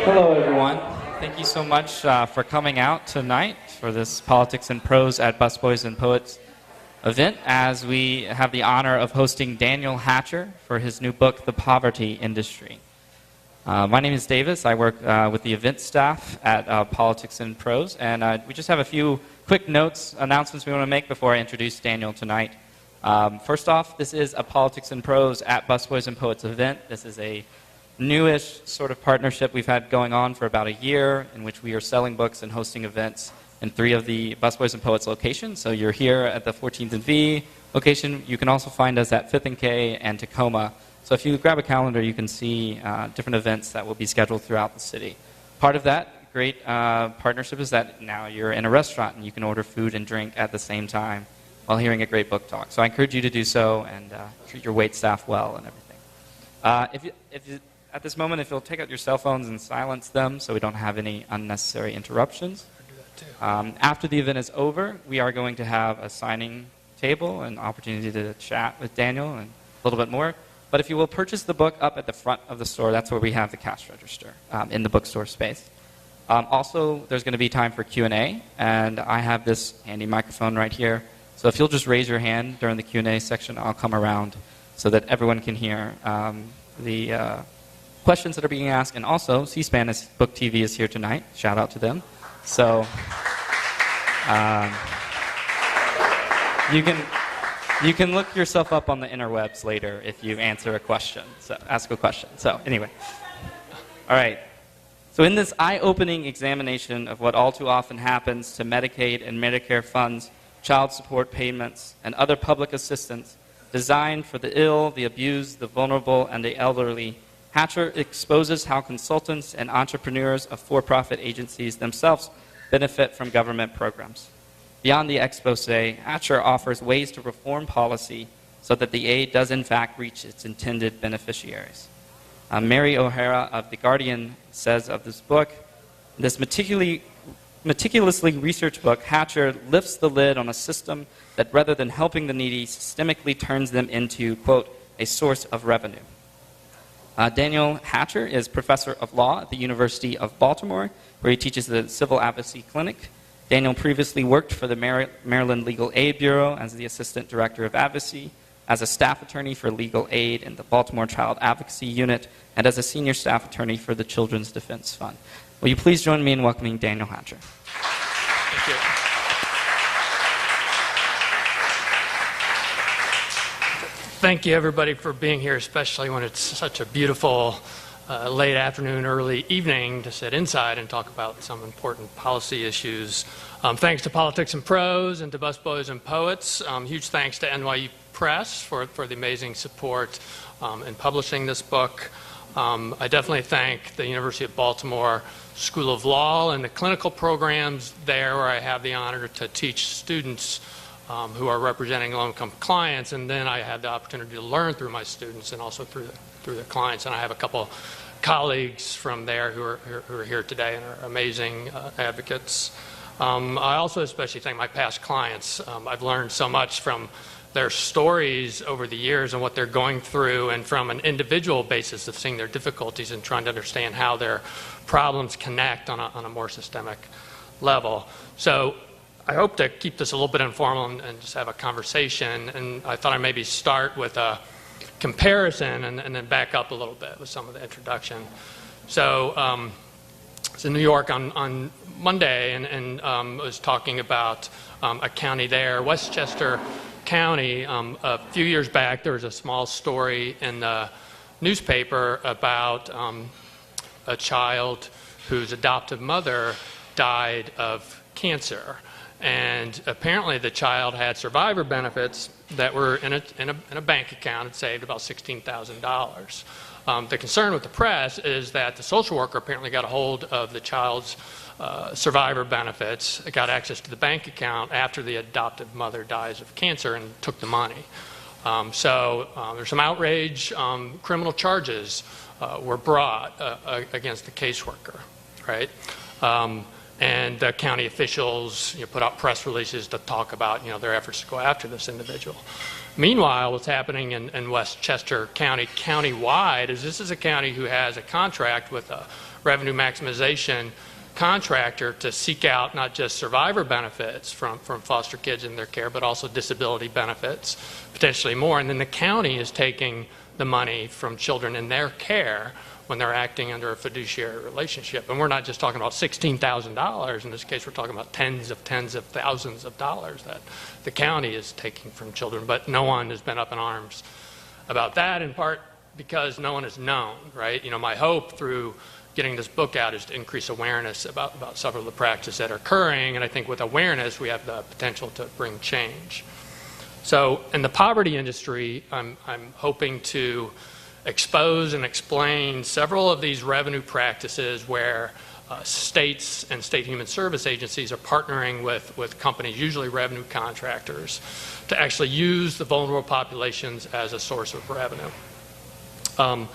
Hello, everyone. Thank you so much for coming out tonight for this Politics and Prose at Busboys and Poets event, as we have the honor of hosting Daniel Hatcher for his new book, The Poverty Industry. My name is Davis. I work with the event staff at Politics and Prose, and we just have a few quick announcements we want to make before I introduce Daniel tonight. First off, this is a Politics and Prose at Busboys and Poets event. This is a newish sort of partnership we've had going on for about a year, in which we are selling books and hosting events in 3 of the Busboys and Poets locations. So you're here at the 14th and V location. You can also find us at 5th and K and Tacoma. So if you grab a calendar, you can see different events that will be scheduled throughout the city. Part of that great partnership is that now you're in a restaurant and you can order food and drink at the same time while hearing a great book talk. So I encourage you to do so and treat your wait staff well and everything. At this moment, if you'll take out your cell phones and silence them so we don't have any unnecessary interruptions. After the event is over, we are going to have a signing table, an opportunity to chat with Daniel and a little bit more. But if you will purchase the book up at the front of the store, that's where we have the cash register in the bookstore space. Also, there's going to be time for Q&A, and I have this handy microphone right here. So if you'll just raise your hand during the Q&A section, I'll come around so that everyone can hear the questions that are being asked. And also, C-SPAN Book TV is here tonight. Shout out to them. So you can look yourself up on the interwebs later if you ask a question. So anyway, all right. So in this eye-opening examination of what all too often happens to Medicaid and Medicare funds, child support payments, and other public assistance designed for the ill, the abused, the vulnerable, and the elderly, Hatcher exposes how consultants and entrepreneurs of for-profit agencies themselves benefit from government programs. Beyond the expose, Hatcher offers ways to reform policy so that the aid does in fact reach its intended beneficiaries. Mary O'Hara of The Guardian says of this book, this meticulously researched book, Hatcher lifts the lid on a system that rather than helping the needy, systemically turns them into, quote, a source of revenue. Daniel Hatcher is professor of law at the University of Baltimore, where he teaches the Civil Advocacy Clinic. Daniel previously worked for the Maryland Legal Aid Bureau as the Assistant Director of Advocacy, as a staff attorney for legal aid in the Baltimore Child Advocacy Unit, and as a senior staff attorney for the Children's Defense Fund. Will you please join me in welcoming Daniel Hatcher? Thank you. Thank you, everybody, for being here, especially when it's such a beautiful late afternoon, early evening to sit inside and talk about some important policy issues. Thanks to Politics and Prose and to Busboys and Poets. Huge thanks to NYU Press for the amazing support in publishing this book. I definitely thank the University of Baltimore School of Law and the clinical programs there, where I have the honor to teach students who are representing low-income clients, and then I had the opportunity to learn through my students and also through the clients. And I have a couple colleagues from there who are here today and are amazing advocates. I also especially thank my past clients. I've learned so much from their stories over the years and what they're going through, and from an individual basis of seeing their difficulties and trying to understand how their problems connect on a more systemic level. So I hope to keep this a little bit informal and just have a conversation, and I thought I'd maybe start with a comparison and then back up a little bit with some of the introduction. So I was in New York on Monday and was talking about a county there, Westchester County. A few years back, there was a small story in the newspaper about a child whose adoptive mother died of cancer. And apparently the child had survivor benefits, that were in a bank account and saved about $16,000. The concern with the press is that the social worker apparently got a hold of the child's survivor benefits, got access to the bank account after the adoptive mother dies of cancer and took the money. There's some outrage. Criminal charges were brought against the caseworker, right? And the county officials put out press releases to talk about their efforts to go after this individual. Meanwhile, what's happening in Westchester County, countywide, is this is a county who has a contract with a revenue maximization contractor to seek out not just survivor benefits from foster kids in their care, but also disability benefits, potentially more. And then the county is taking the money from children in their care when they're acting under a fiduciary relationship. And we're not just talking about $16,000. In this case, we're talking about tens of thousands of dollars that the county is taking from children. But no one has been up in arms about that, in part because no one has known, right? My hope through getting this book out is to increase awareness about several of the practices that are occurring. And I think with awareness, we have the potential to bring change. So in the poverty industry, I'm hoping to expose and explain several of these revenue practices where states and state human service agencies are partnering with companies, usually revenue contractors, to actually use the vulnerable populations as a source of revenue.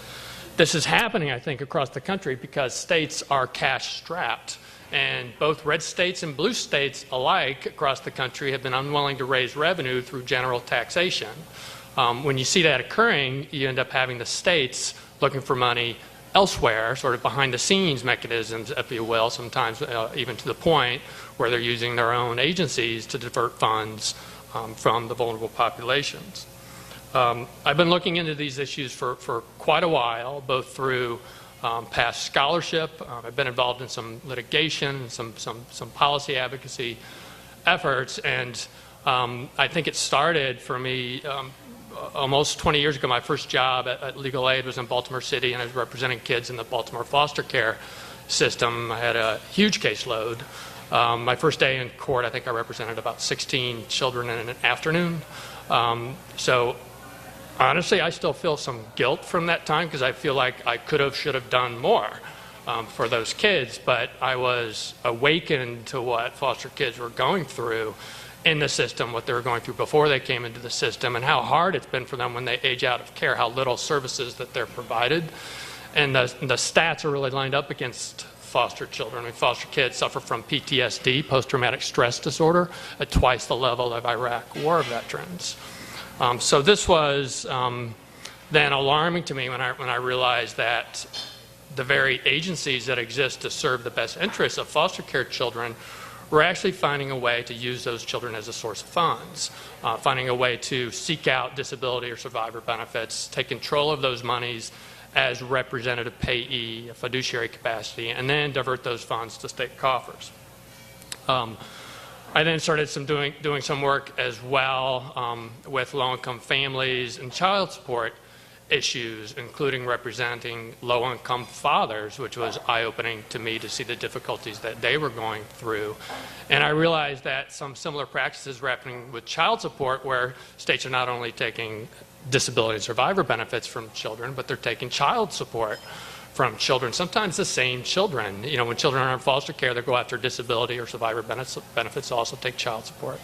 This is happening, I think, across the country because states are cash-strapped. And both red states and blue states alike across the country have been unwilling to raise revenue through general taxation. When you see that occurring, you end up having the states looking for money elsewhere, sort of behind-the-scenes mechanisms, if you will, sometimes even to the point where they're using their own agencies to divert funds from the vulnerable populations. I've been looking into these issues for quite a while, both through past scholarship. I've been involved in some litigation, some policy advocacy efforts, and I think it started for me almost 20 years ago. My first job at Legal Aid was in Baltimore City, and I was representing kids in the Baltimore foster care system. I had a huge caseload. My first day in court, I think I represented about 16 children in an afternoon. So honestly, I still feel some guilt from that time because I feel like I should have done more for those kids, but I was awakened to what foster kids were going through in the system, what they were going through before they came into the system, and how hard it's been for them when they age out of care, how little services that they're provided. And the stats are really lined up against foster children. I mean, foster kids suffer from PTSD, post-traumatic stress disorder, at twice the level of Iraq war veterans. So this was then alarming to me when I realized that the very agencies that exist to serve the best interests of foster care children were actually finding a way to use those children as a source of funds, finding a way to seek out disability or survivor benefits, take control of those monies as representative payee, a fiduciary capacity, and then divert those funds to state coffers. I then started doing some work as well with low-income families and child support issues, including representing low-income fathers, which was eye-opening to me to see the difficulties that they were going through. And I realized that some similar practices were happening with child support, where states are not only taking disability and survivor benefits from children, but they're taking child support from children, sometimes the same children. When children are in foster care, they go after disability or survivor benefits, also take child support.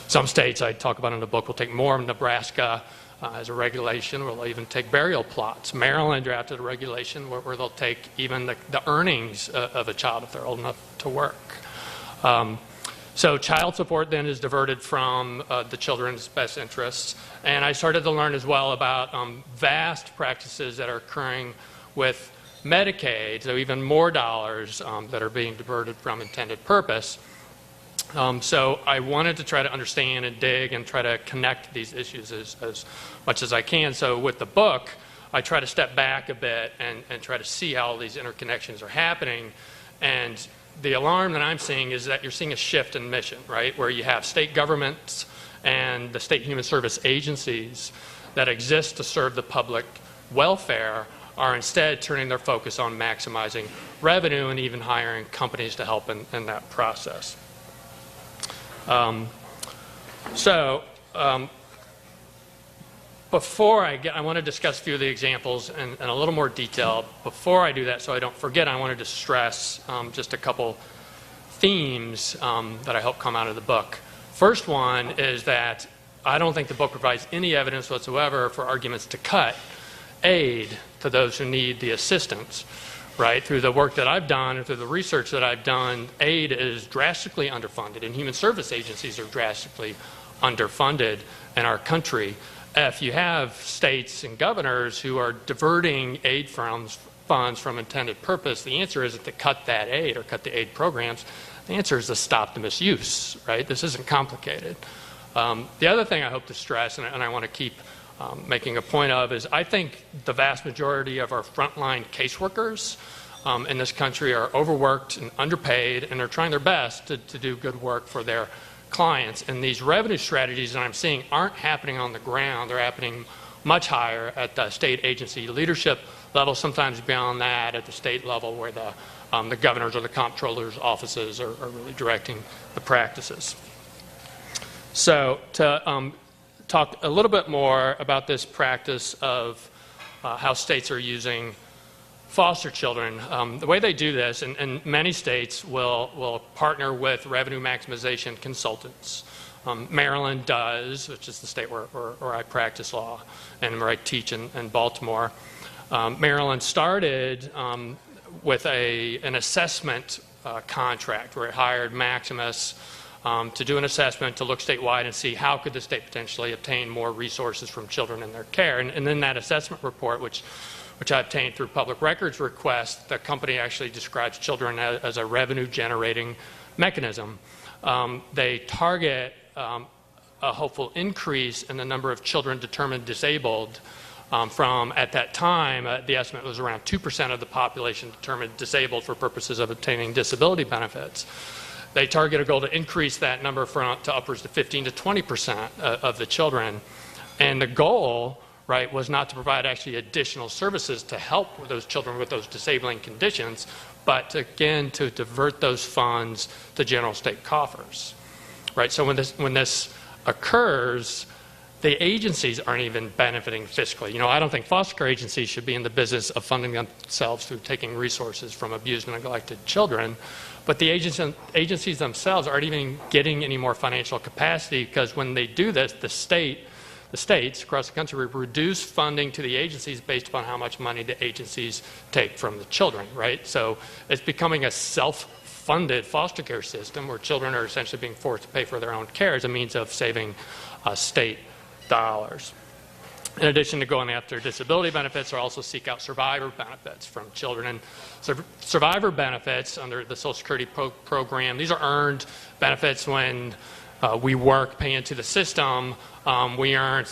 Some states I talk about in the book will take more. Nebraska as a regulation will even take burial plots. Maryland drafted a regulation where they'll take even the earnings of a child if they're old enough to work. So child support then is diverted from the children's best interests. And I started to learn as well about vast practices that are occurring with Medicaid, so even more dollars that are being diverted from intended purpose. So I wanted to try to understand and dig and try to connect these issues as much as I can. So with the book, I try to step back a bit and try to see how all these interconnections are happening. And the alarm that I'm seeing is that you're seeing a shift in mission, right? Where you have state governments and the state human service agencies that exist to serve the public welfare are instead turning their focus on maximizing revenue and even hiring companies to help in that process. before I want to discuss a few of the examples in a little more detail. Before I do that, so I don't forget, I wanted to stress just a couple themes that I hope come out of the book. First one is that I don't think the book provides any evidence whatsoever for arguments to cut aid to those who need the assistance. Right? Through the work that I've done and through the research that I've done, aid is drastically underfunded, and human service agencies are drastically underfunded in our country. If you have states and governors who are diverting aid funds from intended purpose, the answer isn't to cut that aid or cut the aid programs. The answer is to stop the misuse, right? This isn't complicated. The other thing I hope to stress, and I want to keep making a point of, is I think the vast majority of our frontline caseworkers in this country are overworked and underpaid, and they're trying their best to do good work for their clients. And these revenue strategies that I'm seeing aren't happening on the ground. They're happening much higher at the state agency leadership level, sometimes beyond that at the state level where the governors or the comptroller's offices are really directing the practices. So to talk a little bit more about this practice of how states are using foster children. The way they do this, and many states will partner with revenue maximization consultants. Maryland does, which is the state where I practice law and where I teach in Baltimore. Maryland started with an assessment contract where it hired Maximus to do an assessment to look statewide and see how could the state potentially obtain more resources from children in their care. And then that assessment report, which I obtained through public records request, the company actually describes children as a revenue-generating mechanism. They target a hopeful increase in the number of children determined disabled from, at that time, the estimate was around 2% of the population determined disabled for purposes of obtaining disability benefits. They target a goal to increase that number to upwards to 15 to 20% of the children. And the goal, right, was not to provide actually additional services to help with those children with those disabling conditions, but again to divert those funds to general state coffers, right? So when this occurs, the agencies aren't even benefiting fiscally. You know, I don't think foster care agencies should be in the business of funding themselves through taking resources from abused and neglected children, but the agencies themselves aren't even getting any more financial capacity, because when they do this, the states across the country reduce funding to the agencies based upon how much money the agencies take from the children, right? So it's becoming a self-funded foster care system where children are essentially being forced to pay for their own care as a means of saving state dollars. In addition to going after disability benefits, they also seek out survivor benefits from children. And survivor benefits under the Social Security program, these are earned benefits when we work, pay into the system. We earn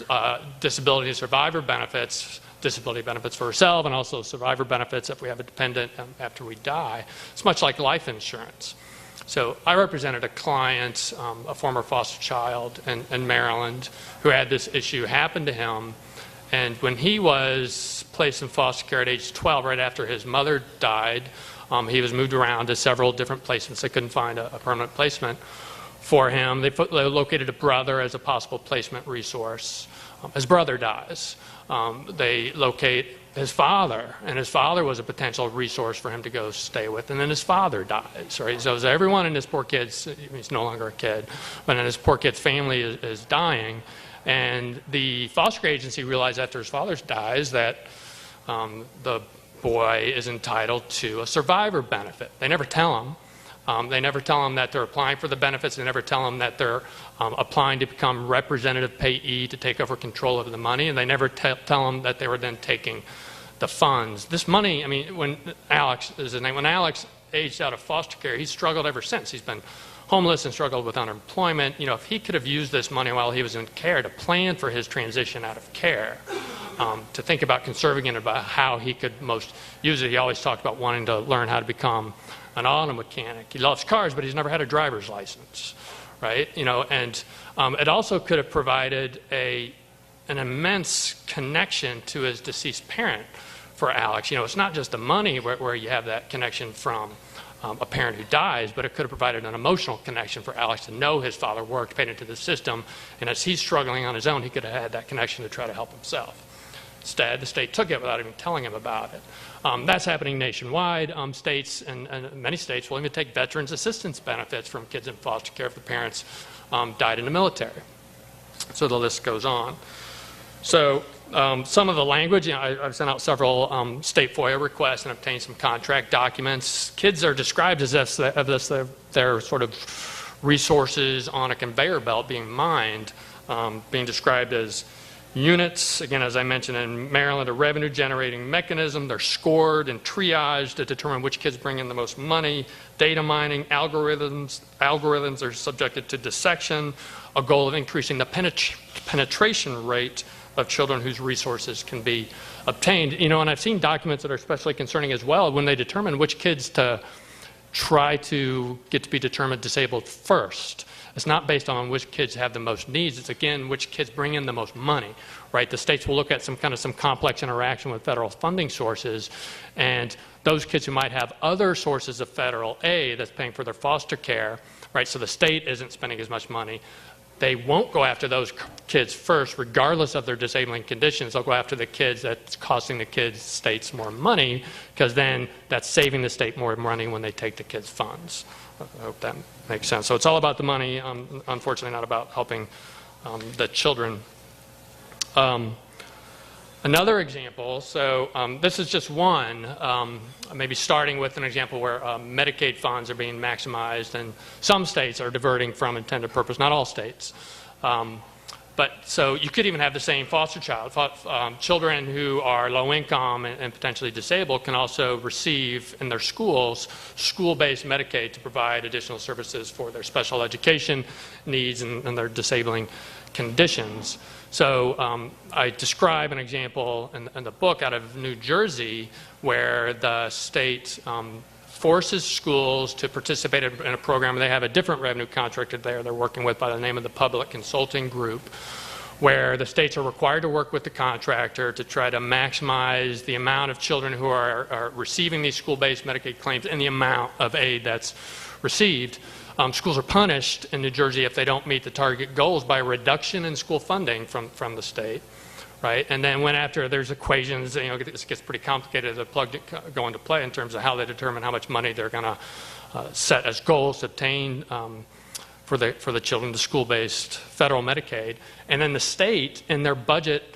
disability and survivor benefits, disability benefits for ourselves, and also survivor benefits if we have a dependent after we die. It's much like life insurance. So I represented a client, a former foster child in Maryland, who had this issue happen to him. And when he was placed in foster care at age 12, right after his mother died, he was moved around to several different placements. They couldn't find a permanent placement for him. They located a brother as a possible placement resource. His brother dies. They locate his father, and his father was a potential resource for him to go stay with. And then his father dies, right? So everyone in this poor kid's, he's no longer a kid, but in his poor kid's family is dying. And the foster care agency realized after his father dies that the boy is entitled to a survivor benefit. They never tell him. They never tell them that they're applying for the benefits. They never tell them that they're applying to become representative payee to take over control of the money. And they never tell them that they were then taking the funds. This money, I mean, when Alex is his name, when Alex aged out of foster care, he's struggled ever since. He's been homeless and struggled with unemployment. You know, if he could have used this money while he was in care to plan for his transition out of care, to think about conserving it, about how he could most use it. He always talked about wanting to learn how to become an auto mechanic. He loves cars, but he's never had a driver's license, right? You know, and it also could have provided an immense connection to his deceased parent for Alex. You know, it's not just the money where you have that connection from a parent who dies, but it could have provided an emotional connection for Alex to know his father worked, paid into the system, and as he's struggling on his own, he could have had that connection to try to help himself. Instead, the state took it without even telling him about it. That's happening nationwide. States and many states will even take veterans assistance benefits from kids in foster care if the parents died in the military. So the list goes on. So some of the language, I've sent out several state FOIA requests and obtained some contract documents. Kids are described as if they're sort of resources on a conveyor belt being mined, being described as units. Again, as I mentioned, in Maryland, a revenue-generating mechanism. They're scored and triaged to determine which kids bring in the most money. Data mining, algorithms are subjected to dissection, a goal of increasing the penetration rate of children whose resources can be obtained. And I've seen documents that are especially concerning as well when they determine which kids to try to get to be determined disabled first. It's not based on which kids have the most needs. It's, again, which kids bring in the most money, right? The states will look at some complex interaction with federal funding sources, and those kids who might have other sources of federal aid that's paying for their foster care, right? So the state isn't spending as much money. They won't go after those kids first, regardless of their disabling conditions. They'll go after the kids that's costing the states more money, because then that's saving the state more money when they take the kids' funds. I hope that makes sense. So it's all about the money, unfortunately not about helping the children. Another example, so this is just one, maybe starting with an example where Medicaid funds are being maximized and some states are diverting from intended purpose, not all states. But so you could even have the same foster child. Children who are low income and potentially disabled can also receive in their schools school-based Medicaid to provide additional services for their special education needs and their disabling conditions. So I describe an example in the book out of New Jersey where the state forces schools to participate in a program. They have a different revenue contractor there they're working with by the name of the Public Consulting Group, where the states are required to work with the contractor to try to maximize the amount of children who are receiving these school-based Medicaid claims and the amount of aid that's received. Schools are punished in New Jersey if they don't meet the target goals by a reduction in school funding from the state. Right, and then after there's equations, this gets pretty complicated to go into play in terms of how they determine how much money they're going to set as goals to obtain for the children, the school-based federal Medicaid, and then the state in their budget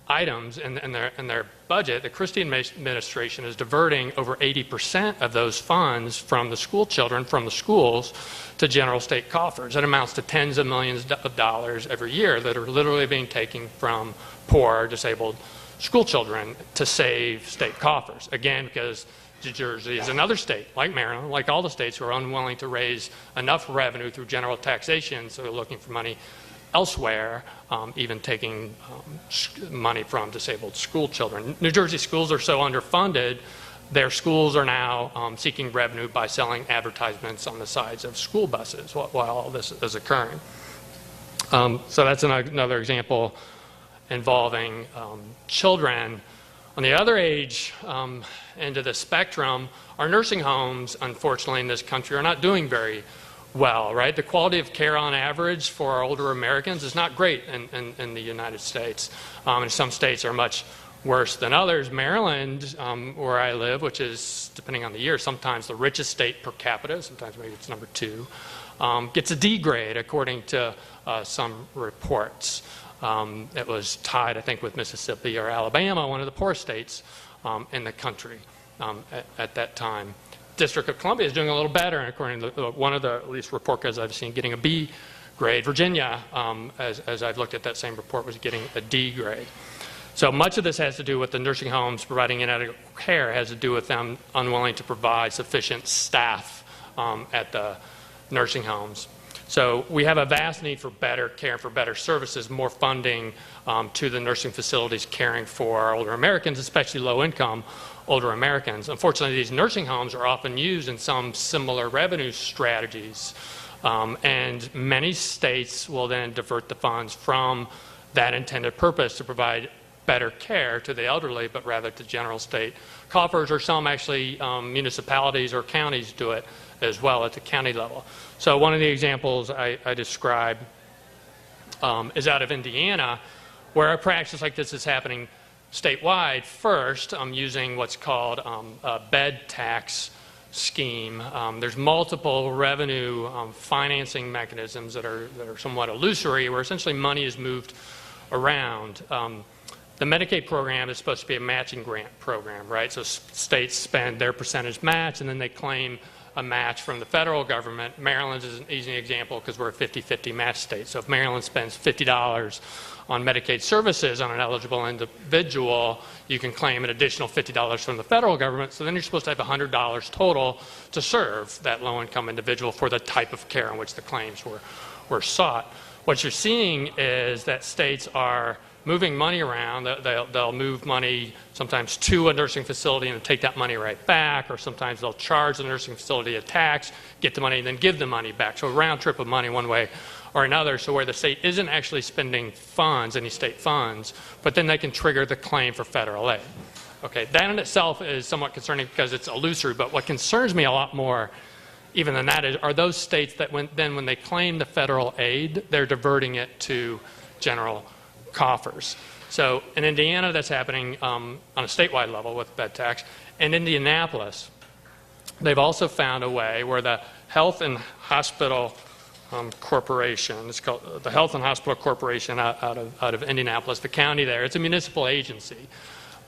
items in their budget, the Christie administration is diverting over 80% of those funds from the school children, from the schools, to general state coffers. That amounts to tens of millions of dollars every year that are literally being taken from poor, disabled school children to save state coffers. Again, because New Jersey is another state, like Maryland, like all the states who are unwilling to raise enough revenue through general taxation, so they're looking for money elsewhere, even taking money from disabled school children. New Jersey schools are so underfunded, their schools are now seeking revenue by selling advertisements on the sides of school buses while all this is occurring. So that's another example involving children. On the other age end of the spectrum, our nursing homes, unfortunately, in this country are not doing very well, right? The quality of care on average for our older Americans is not great in the United States. And some states are much worse than others. Maryland, where I live, which is, depending on the year, sometimes the richest state per capita, sometimes maybe it's number 2, gets a D grade according to some reports. It was tied, I think, with Mississippi or Alabama, one of the poorest states in the country at that time. District of Columbia is doing a little better, and according to one of the, at least report cards I've seen, getting a B grade. Virginia, as I've looked at that same report, was getting a D grade. So much of this has to do with the nursing homes providing inadequate care, has to do with them unwilling to provide sufficient staff at the nursing homes. So we have a vast need for better care, for better services, more funding to the nursing facilities caring for our older Americans, especially low-income older Americans. Unfortunately, these nursing homes are often used in some similar revenue strategies, and many states will then divert the funds from that intended purpose to provide better care to the elderly, but rather to general state coffers, or some actually municipalities or counties do it as well at the county level. So one of the examples I describe is out of Indiana, where a practice like this is happening statewide. First, using what's called a bed tax scheme. There's multiple revenue financing mechanisms that are somewhat illusory, where essentially money is moved around. The Medicaid program is supposed to be a matching grant program, right? So states spend their percentage match, and then they claim a match from the federal government. Maryland is an easy example because we're a 50-50 match state. So if Maryland spends $50 on Medicaid services on an eligible individual, you can claim an additional $50 from the federal government. So then you're supposed to have $100 total to serve that low-income individual for the type of care in which the claims were sought. What you're seeing is that states are moving money around. They'll move money sometimes to a nursing facility and take that money right back, or sometimes they'll charge the nursing facility a tax, get the money, and then give the money back. So a round trip of money one way or another, so where the state isn't actually spending funds, any state funds, but then they can trigger the claim for federal aid. Okay, that in itself is somewhat concerning because it's illusory, but what concerns me a lot more even than that are those states that when they claim the federal aid, they're diverting it to general coffers. So in Indiana, that's happening on a statewide level with bed tax. In Indianapolis, they've also found a way where the Health and Hospital Corporation, it's called the Health and Hospital Corporation out of Indianapolis, the county there, it's a municipal agency.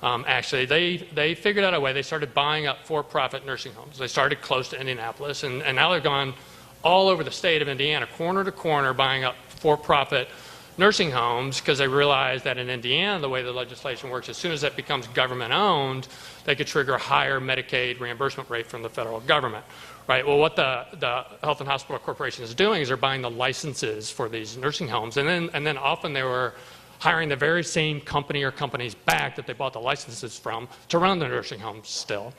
Actually, they figured out a way. They started buying up for-profit nursing homes. They started close to Indianapolis, and now they've gone all over the state of Indiana, corner to corner, buying up for-profit nursing homes, because they realized that in Indiana, the way the legislation works, as soon as that becomes government-owned, they could trigger a higher Medicaid reimbursement rate from the federal government. Right. Well, what the Health and Hospital Corporation is doing is they're buying the licenses for these nursing homes, and then often they were hiring the very same company or companies back that they bought the licenses from to run the nursing homes still.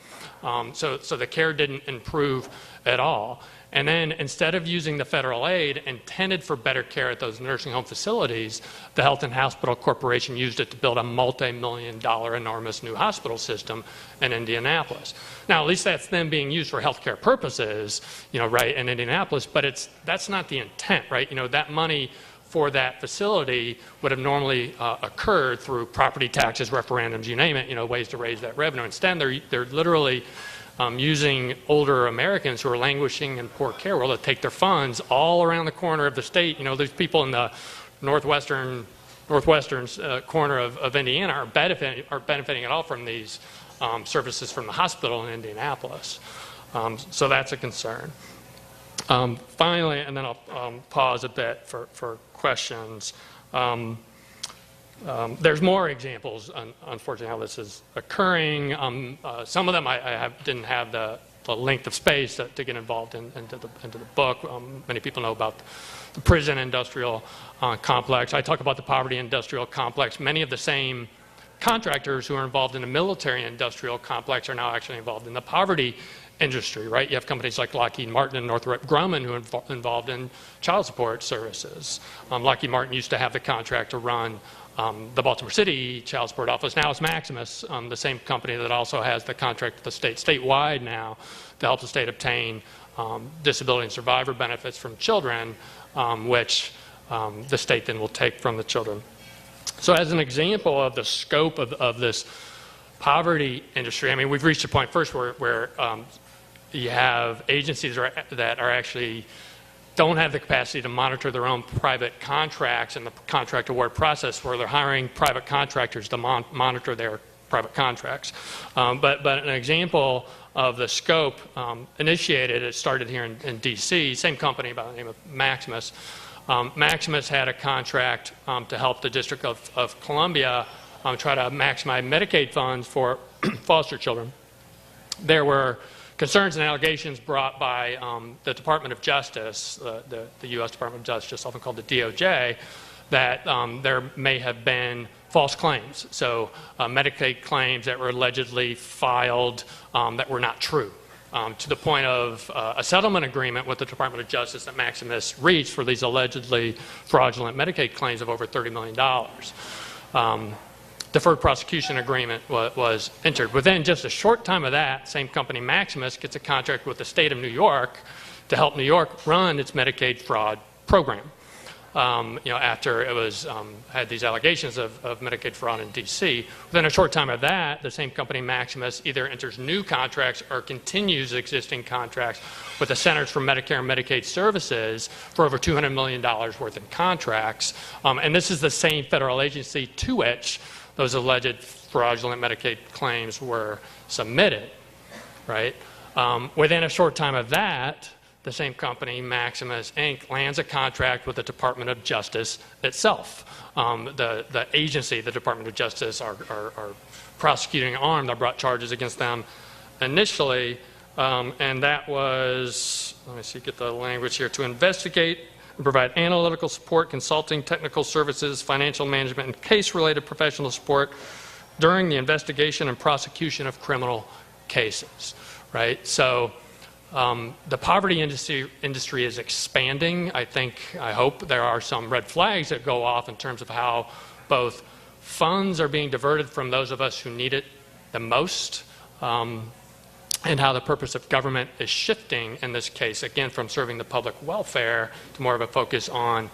So the care didn't improve at all. And then instead of using the federal aid intended for better care at those nursing home facilities, the Health and Hospital Corporation used it to build a multi-million-dollar enormous new hospital system in Indianapolis. Now, at least that's then being used for healthcare purposes, right, in Indianapolis, but that's not the intent, right? That money for that facility would have normally occurred through property taxes, referendums, you name it, ways to raise that revenue. Instead, they're literally using older Americans who are languishing in poor care world to take their funds all around the corner of the state. There's people in the northwestern corner of Indiana are benefiting at all from these services from the hospital in Indianapolis. So that's a concern. Finally, and then I'll pause a bit for questions. There's more examples, unfortunately, how this is occurring. Some of them I didn't have the length of space to get involved into the book. Many people know about the prison industrial complex. I talk about the poverty industrial complex. Many of the same contractors who are involved in the military industrial complex are now actually involved in the poverty industry, right? You have companies like Lockheed Martin and Northrop Grumman who are involved in child support services. Lockheed Martin used to have the contract to run the Baltimore City Child Support Office. Now it's Maximus, the same company that also has the contract with the state statewide now to help the state obtain disability and survivor benefits from children, which the state then will take from the children. So as an example of the scope of this poverty industry, I mean, we've reached a point first where you have agencies that are actually don't have the capacity to monitor their own private contracts and the contract award process, where they're hiring private contractors to monitor their private contracts. But an example of the scope initiated, it started here in D.C., same company by the name of Maximus. Maximus had a contract to help the District of Columbia try to maximize Medicaid funds for foster children. There were concerns and allegations brought by the Department of Justice, the U.S. Department of Justice, often called the DOJ, that there may have been false claims. So Medicaid claims that were allegedly filed that were not true, to the point of a settlement agreement with the Department of Justice that Maximus reached for these allegedly fraudulent Medicaid claims of over $30 million. deferred prosecution agreement was entered. Within just a short time of that, same company, Maximus, gets a contract with the state of New York to help New York run its Medicaid fraud program. After it was had these allegations of Medicaid fraud in D.C. Within a short time of that, the same company, Maximus, either enters new contracts or continues existing contracts with the Centers for Medicare and Medicaid Services for over $200 million worth in contracts. And this is the same federal agency to which those alleged fraudulent Medicaid claims were submitted, right? Within a short time of that, the same company, Maximus, Inc., lands a contract with the Department of Justice itself. The agency, the Department of Justice, our prosecuting arm that brought charges against them initially, and that was, let me see, get the language here, to investigate and provide analytical support, consulting, technical services, financial management, and case-related professional support during the investigation and prosecution of criminal cases, right? So the poverty industry is expanding. I hope there are some red flags that go off in terms of how both funds are being diverted from those of us who need it the most, and how the purpose of government is shifting in this case, again, from serving the public welfare to more of a focus on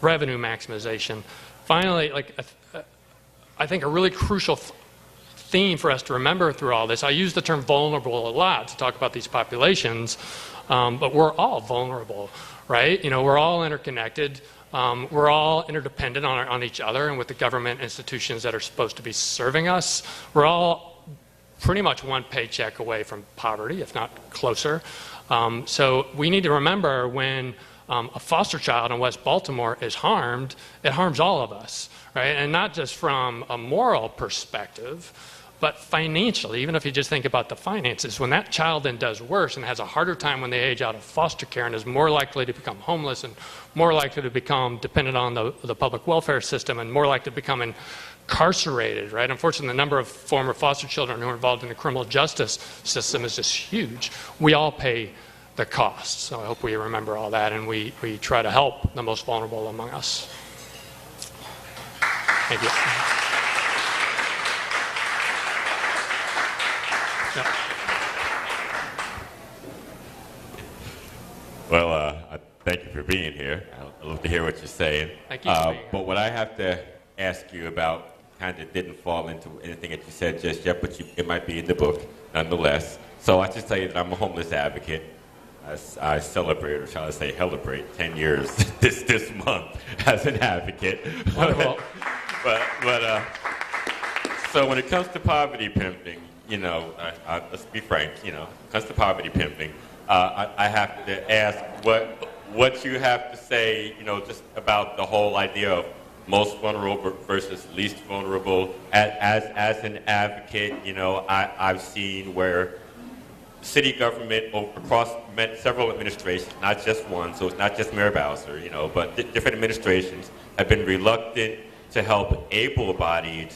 revenue maximization. Finally, I think a really crucial theme for us to remember through all this, I use the term vulnerable a lot to talk about these populations, but we're all vulnerable, right? We're all interconnected. We're all interdependent on each other and with the government institutions that are supposed to be serving us. We're all pretty much one paycheck away from poverty, if not closer. So we need to remember when a foster child in West Baltimore is harmed, it harms all of us, right? And not just from a moral perspective, but financially, even if you just think about the finances, when that child then does worse and has a harder time when they age out of foster care and is more likely to become homeless and more likely to become dependent on the public welfare system and more likely to become incarcerated, right? Unfortunately, the number of former foster children who are involved in the criminal justice system is just huge. We all pay the cost. So I hope we remember all that and we try to help the most vulnerable among us. Thank you. Yeah. Well, I thank you for being here. I love to hear what you're saying. Thank you for being here. But what I have to ask you about kind of didn't fall into anything that you said just yet, but it might be in the book nonetheless. So I just tell you that I'm a homeless advocate. I celebrate, or shall I say, celebrate 10 years this month as an advocate. Wonderful. but so when it comes to poverty pimping, let's be frank, when it comes to poverty pimping, I have to ask what you have to say, just about the whole idea of most vulnerable versus least vulnerable. As an advocate, I've seen where city government across several administrations, not just one, so it's not just Mayor Bowser, but different administrations have been reluctant to help able-bodied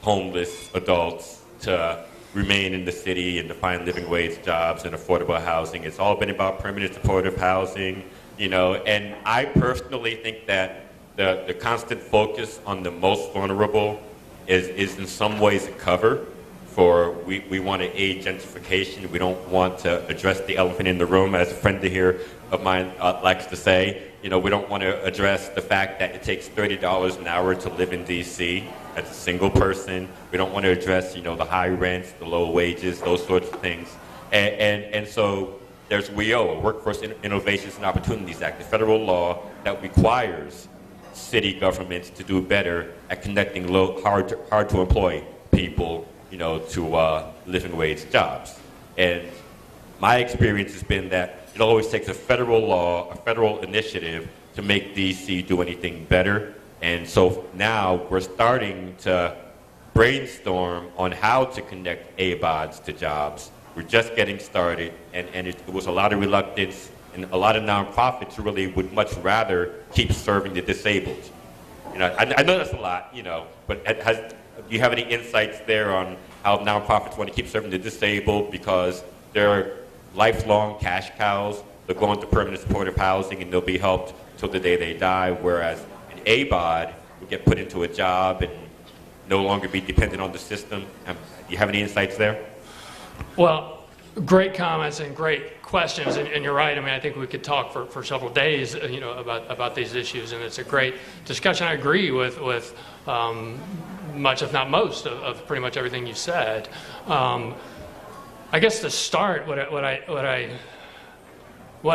homeless adults to remain in the city and to find living wage jobs and affordable housing. It's all been about permanent supportive housing, and I personally think that the constant focus on the most vulnerable is in some ways a cover for we want to aid gentrification. We don't want to address the elephant in the room, as a friend here of mine likes to say. We don't want to address the fact that it takes $30 an hour to live in D.C. as a single person. We don't want to address, the high rents, the low wages, those sorts of things. And so there's WIO, Workforce Innovations and Opportunities Act, the federal law that requires city governments to do better at connecting hard to employ people, to living wage jobs. And my experience has been that it always takes a federal law, a federal initiative to make D.C. do anything better. And so now we're starting to brainstorm on how to connect ABODs to jobs. We're just getting started, and it was a lot of reluctance, and a lot of nonprofits really would much rather keep serving the disabled. I know that's a lot, but do you have any insights there on how nonprofits want to keep serving the disabled because they're lifelong cash cows? They'll go into permanent supportive housing and they'll be helped till the day they die, whereas an ABOD will get put into a job and no longer be dependent on the system? Do you have any insights there? Well, great comments and great questions, and you're right. I mean, I think we could talk for several days, about these issues, and it's a great discussion. I agree with much, if not most, of pretty much everything you said. I guess to start, what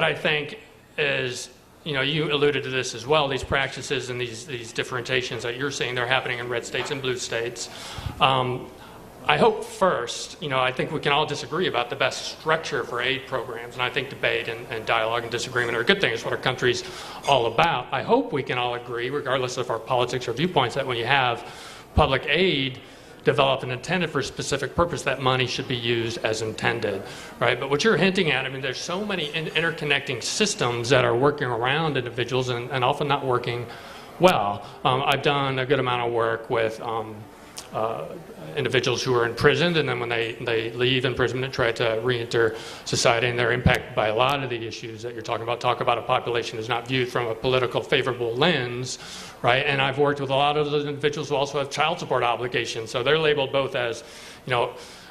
I think is, you alluded to this as well. These practices and these differentiations that you're saying, they're happening in red states and blue states. I hope first, I think we can all disagree about the best structure for aid programs, and I think debate and dialogue and disagreement are a good thing. It's what our country's all about. I hope we can all agree, regardless of our politics or viewpoints, that when you have public aid developed and intended for a specific purpose, that money should be used as intended, right? But what you're hinting at, I mean, there's so many interconnecting systems that are working around individuals and often not working well. I've done a good amount of work with individuals who are imprisoned, and then when they leave imprisonment, try to re-enter society, and they're impacted by a lot of the issues that you're talking about. Talk about a population who's not viewed from a political favorable lens, right? And I've worked with a lot of those individuals who also have child support obligations, so they're labeled both as,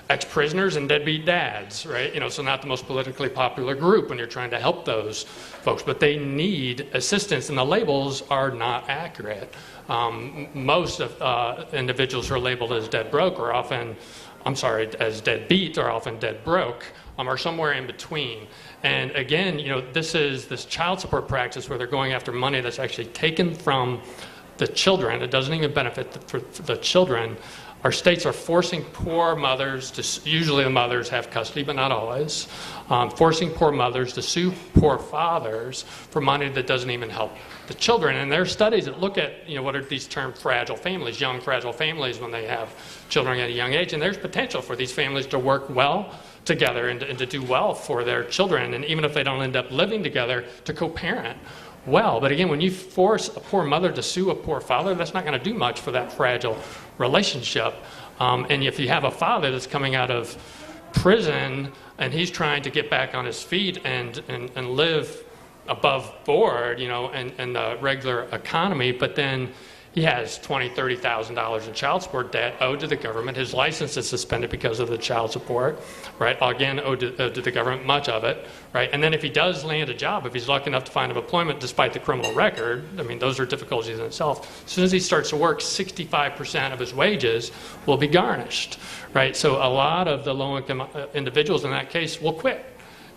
ex-prisoners and deadbeat dads, right? So not the most politically popular group when you're trying to help those folks, but they need assistance, and the labels are not accurate. Most of individuals who are labeled as dead broke are often, as deadbeat are often dead broke, or somewhere in between. And again, this is this child support practice where they're going after money that's actually taken from the children. It doesn't even benefit the children. Our states are forcing poor mothers to, usually the mothers have custody, but not always, forcing poor mothers to sue poor fathers for money that doesn't even help the children. And there are studies that look at, what are these termed fragile families, young fragile families when they have children at a young age. And there's potential for these families to work well together and to do well for their children. And even if they don't end up living together, to co-parent well. But again, when you force a poor mother to sue a poor father, that's not going to do much for that fragile relationship. And if you have a father that's coming out of prison and he's trying to get back on his feet and live above board, in the regular economy, but then he has $20,000, $30,000 in child support debt owed to the government. His license is suspended because of the child support, right? Again, owed to the government, much of it, right? And then if he does land a job, if he's lucky enough to find employment despite the criminal record, I mean, those are difficulties in itself. As soon as he starts to work, 65% of his wages will be garnished, right? So a lot of the low-income individuals in that case will quit,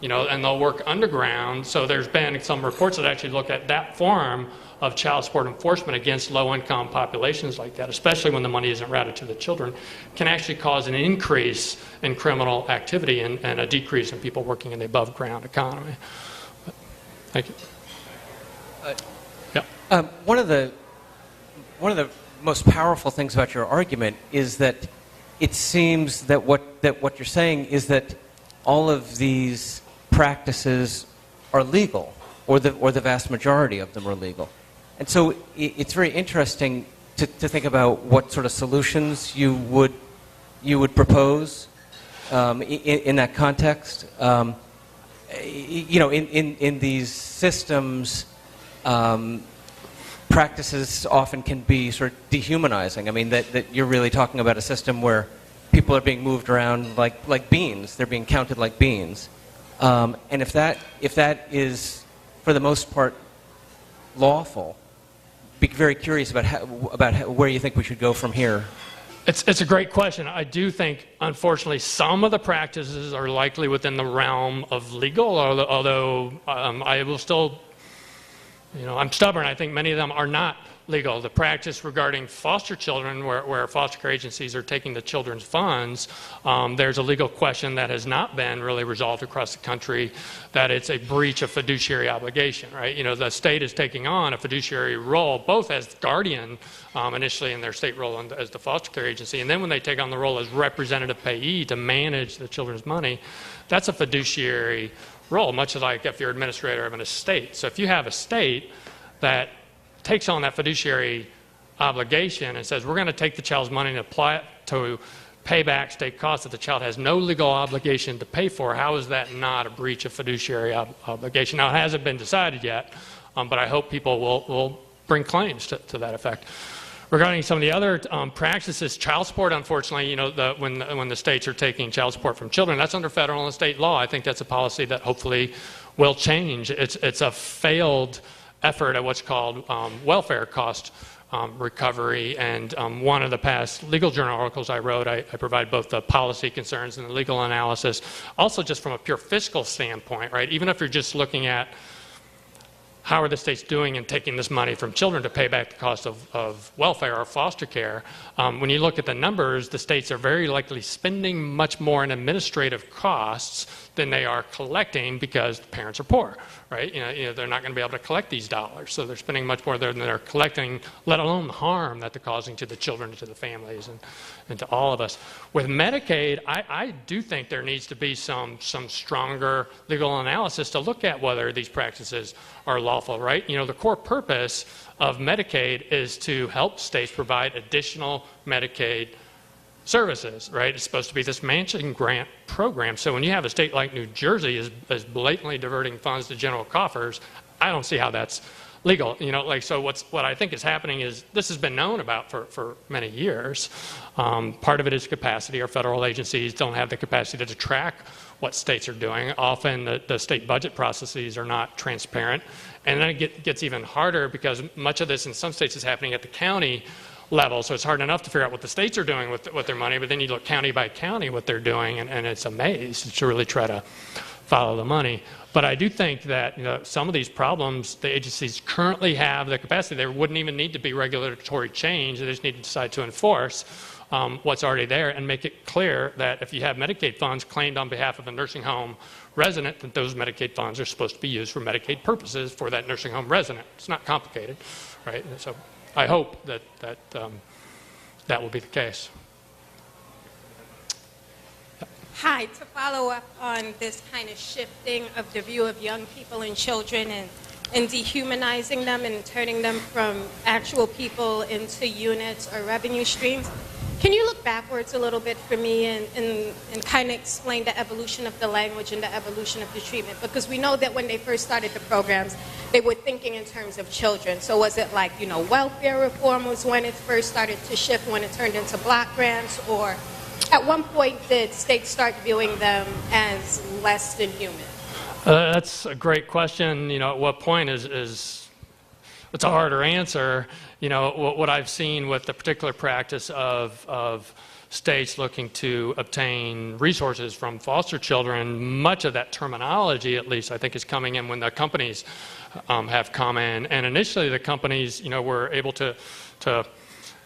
and they'll work underground. So there's been some reports that actually look at that form of child support enforcement against low-income populations like that, especially when the money isn't routed to the children, can actually cause an increase in criminal activity and a decrease in people working in the above-ground economy. Thank you. Yeah. One of the most powerful things about your argument is that it seems that what you're saying is that all of these practices are legal, or the vast majority of them are legal. And so it's very interesting to think about what sort of solutions you would propose in that context. In these systems, practices often can be sort of dehumanizing. I mean, that you're really talking about a system where people are being moved around like beans. They're being counted like beans. And if that is, for the most part, lawful, be very curious about where you think we should go from here. It's a great question. I do think, unfortunately, some of the practices are likely within the realm of legal, although I will still, I'm stubborn. I think many of them are not legal. The practice regarding foster children, where foster care agencies are taking the children's funds, there's a legal question that has not been really resolved across the country, that it's a breach of fiduciary obligation, right? The state is taking on a fiduciary role, both as guardian, initially in their state role as the foster care agency, and then when they take on the role as representative payee to manage the children's money, that's a fiduciary role, much like if you're administrator of an estate. So if you have a state that takes on that fiduciary obligation and says, we're going to take the child's money and apply it to pay back state costs that the child has no legal obligation to pay for, how is that not a breach of fiduciary obligation? Now, it hasn't been decided yet, but I hope people will bring claims to that effect. Regarding some of the other practices, child support, unfortunately, when the states are taking child support from children, that's under federal and state law. I think that's a policy that hopefully will change. It's a failed effort at what's called welfare cost recovery, and one of the past legal journal articles I wrote, I provide both the policy concerns and the legal analysis. Also, just from a pure fiscal standpoint, right? Even if you're just looking at how are the states doing in taking this money from children to pay back the cost of welfare or foster care, when you look at the numbers, the states are very likely spending much more in administrative costs than they are collecting because the parents are poor, right? They're not going to be able to collect these dollars, so they're spending much more than they're collecting, let alone the harm that they're causing to the children, to the families, and to all of us. With Medicaid, I do think there needs to be some stronger legal analysis to look at whether these practices are lawful, right? The core purpose of Medicaid is to help states provide additional Medicaid services, right? It's supposed to be this matching grant program. So when you have a state like New Jersey is blatantly diverting funds to general coffers, I don't see how that's legal. So what I think is happening is this has been known about for many years. Part of it is capacity. Our federal agencies don't have the capacity to track what states are doing. Often the state budget processes are not transparent. And then it gets even harder because much of this in some states is happening at the county level. So it's hard enough to figure out what the states are doing with their money, but then you look county by county what they're doing, and it's a maze to really try to follow the money. But I do think that some of these problems, the agencies currently have the capacity. There wouldn't even need to be regulatory change. They just need to decide to enforce what's already there and make it clear that if you have Medicaid funds claimed on behalf of a nursing home resident, that those Medicaid funds are supposed to be used for Medicaid purposes for that nursing home resident. It's not complicated, right? So I hope that will be the case. Hi, to follow up on this kind of shifting of the view of young people and children and dehumanizing them and turning them from actual people into units or revenue streams, can you look backwards a little bit for me and kind of explain the evolution of the language and the evolution of the treatment? Because we know that when they first started the programs, they were thinking in terms of children. So was it like, welfare reform was when it first started to shift, when it turned into block grants, or at one point did states start viewing them as less than human? That's a great question. At what point is it's a harder answer. What I've seen with the particular practice of states looking to obtain resources from foster children, much of that terminology, at least, I think is coming in when the companies have come in. And initially the companies, were able to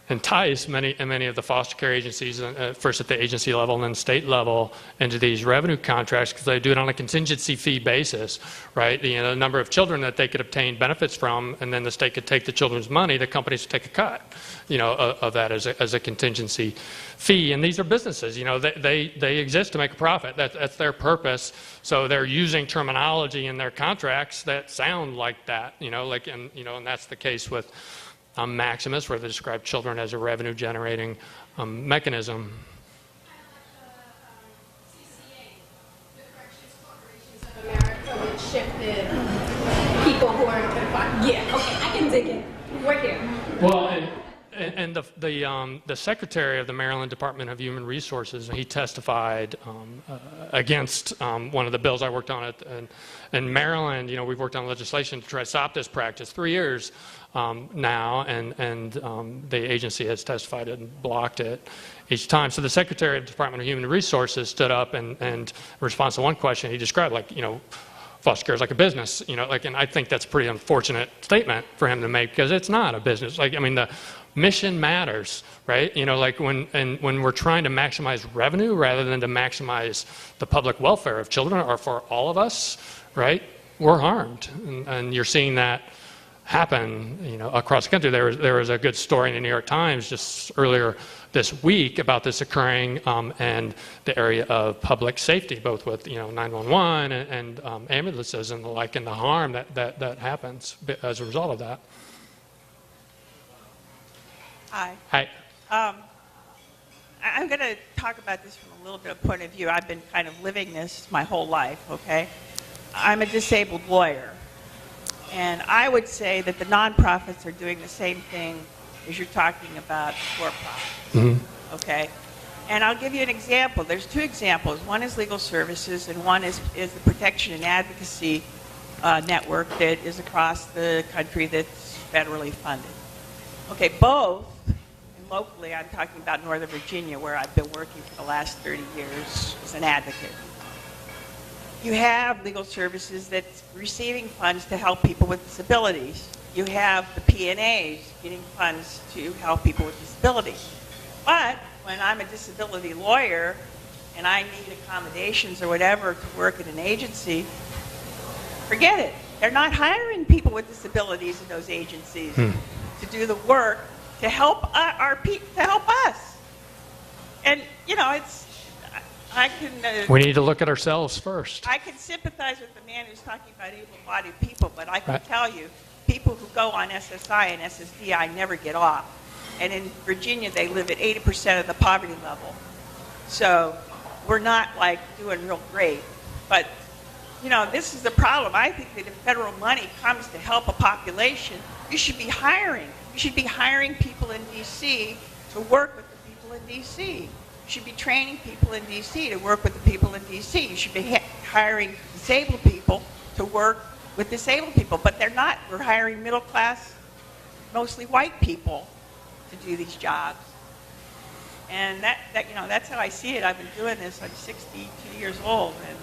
entice many of the foster care agencies, first at the agency level and then state level, into these revenue contracts because they do it on a contingency fee basis, right? The number of children that they could obtain benefits from, and then the state could take the children's money, the companies would take a cut, of that as a contingency fee. And these are businesses, they exist to make a profit. That's their purpose. So they're using terminology in their contracts that sound like that, and that's the case with Maximus, where they describe children as a revenue-generating mechanism. CCA, the Corrections Corporations of America, which shifted people who are confined. Yeah, okay, I can dig it. We're here. Well, and the secretary of the Maryland Department of Human Resources, he testified against one of the bills I worked on in Maryland. We've worked on legislation to try to stop this practice 3 years now, and the agency has testified and blocked it each time. So the secretary of the Department of Human Resources stood up and in response to one question, he described foster care is like a business, and I think that's a pretty unfortunate statement for him to make because it's not a business. The mission matters, right? When we're trying to maximize revenue rather than to maximize the public welfare of children or for all of us, right? We're harmed, and you're seeing that happen, across the country. There was a good story in the New York Times just earlier this week about this occurring in the area of public safety, both with 911 and ambulances and the like, and the harm that happens as a result of that. Hi. Hi. I'm going to talk about this from a little bit of point of view. I've been kind of living this my whole life, okay? I'm a disabled lawyer. And I would say that the nonprofits are doing the same thing as you're talking about for-profit. Okay? And I'll give you an example. There's two examples. One is legal services, and one is the protection and advocacy network that is across the country that's federally funded. Okay, both, and locally I'm talking about Northern Virginia, where I've been working for the last 30 years as an advocate. You have legal services that's receiving funds to help people with disabilities. You have the P&As getting funds to help people with disabilities. But when I'm a disability lawyer and I need accommodations or whatever to work at an agency, forget it. They're not hiring people with disabilities in those agencies to do the work to help to help us. And you know, I can. We need to look at ourselves first. I can sympathize with the man who's talking about able-bodied people, but I can tell you, people who go on SSI and SSDI never get off. And in Virginia, they live at 80% of the poverty level. So we're not like doing real great. But you know, this is the problem. I think that if federal money comes to help a population, you should be hiring. You should be hiring people in D.C. to work with the people in D.C. You should be training people in D.C. to work with the people in D.C. You should be hiring disabled people to work with disabled people. But they're not. We're hiring middle class, mostly white people to do these jobs. And that you know, that's how I see it. I've been doing this. I'm 62 years old. And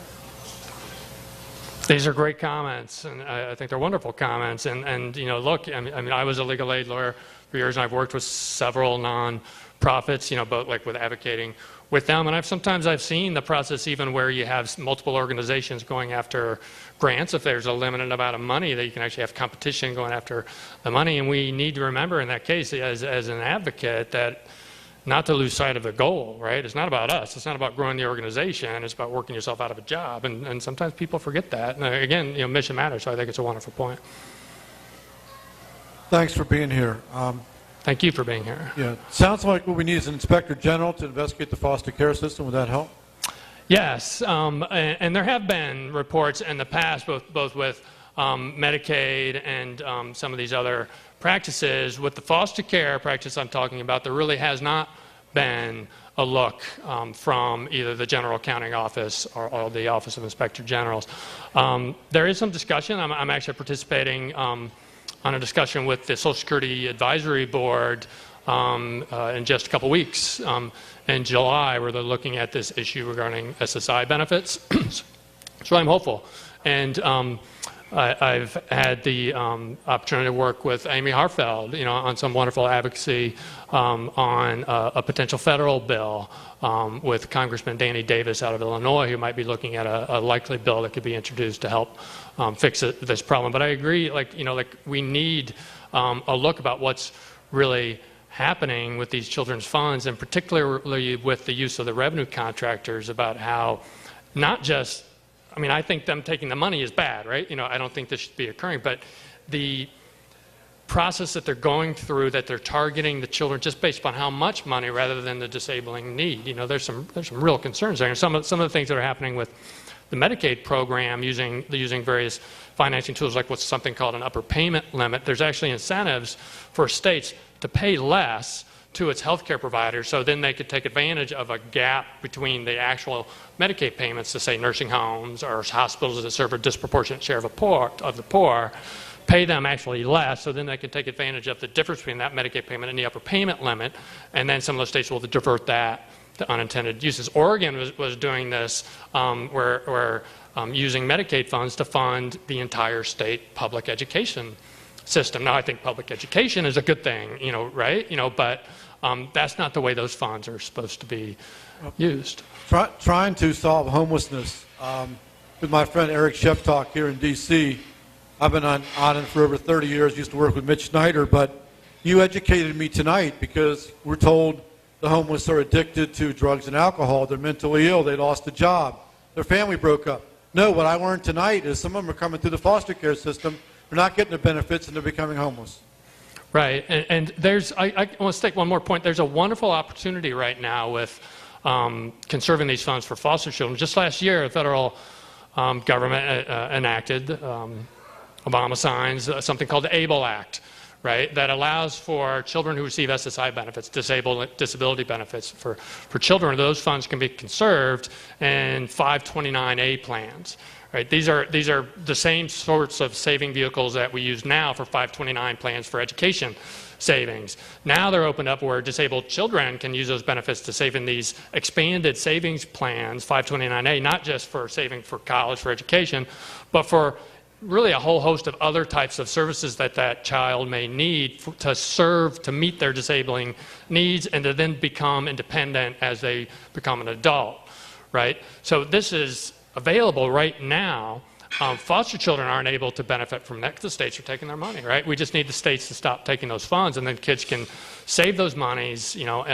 these are great comments, and I think they're wonderful comments. And you know, look, I mean, I was a legal aid lawyer for years, and I've worked with several non-profits, you know, both like with advocating with them. And sometimes I've seen the process even where you have multiple organizations going after grants. If there's a limited amount of money, that you can actually have competition going after the money. And we need to remember in that case, as an advocate, that not to lose sight of the goal, right? It's not about us. It's not about growing the organization. It's about working yourself out of a job. And sometimes people forget that. And again, you know, mission matters, so I think it's a wonderful point. Thanks for being here. Thank you for being here. Yeah, sounds like what we need is an inspector general to investigate the foster care system. Would that help? Yes, and there have been reports in the past, both with Medicaid and some of these other practices. With the foster care practice I'm talking about, there really has not been a look from either the General Accounting Office or the Office of Inspector Generals. There is some discussion. I'm actually participating on a discussion with the Social Security Advisory Board in just a couple weeks in July, where they're looking at this issue regarding SSI benefits. So I'm hopeful. And I've had the opportunity to work with Amy Harfeld, you know, on some wonderful advocacy on a potential federal bill with Congressman Danny Davis out of Illinois, who might be looking at a likely bill that could be introduced to help fix this problem. But I agree, like, you know, like we need a look about what's really happening with these children's funds, and particularly with the use of the revenue contractors, about how not just, I mean, I think them taking the money is bad, right? You know, I don't think this should be occurring, but the process that they're going through, that they're targeting the children just based upon how much money rather than the disabling need. You know, there's some real concerns there. And some of the things that are happening with the Medicaid program, using various financing tools, like what's something called an upper payment limit. There's actually incentives for states to pay less to its healthcare providers, so then they could take advantage of a gap between the actual Medicaid payments to, say, nursing homes or hospitals that serve a disproportionate share of the poor, pay them actually less, so then they can take advantage of the difference between that Medicaid payment and the upper payment limit, and then some of those states will divert that to unintended uses. Oregon was doing this, where using Medicaid funds to fund the entire state public education system. Now, I think public education is a good thing, you know, right? You know, but that's not the way those funds are supposed to be used. Trying to solve homelessness with my friend Eric Sheptalk here in D.C. I've been on it for over 30 years. Used to work with Mitch Snyder, but you educated me tonight because we're told the homeless are addicted to drugs and alcohol. They're mentally ill. They lost a job. Their family broke up. No, what I learned tonight is some of them are coming through the foster care system. They're not getting the benefits, and they're becoming homeless. Right, and there's, I want to take one more point. There's a wonderful opportunity right now with conserving these funds for foster children. Just last year, the federal government enacted, Obama signs something called the ABLE Act, right, that allows for children who receive SSI benefits, disability benefits. For children, those funds can be conserved in 529A plans. Right? These are the same sorts of saving vehicles that we use now for 529 plans for education savings. Now they're opened up where disabled children can use those benefits to save in these expanded savings plans, 529A, not just for saving for college, for education, but for really a whole host of other types of services that that child may need to serve, to meet their disabling needs, and to then become independent as they become an adult, right? So this is available right now. Foster children aren't able to benefit from that because the states are taking their money, right? We just need the states to stop taking those funds, and then kids can save those monies, you know,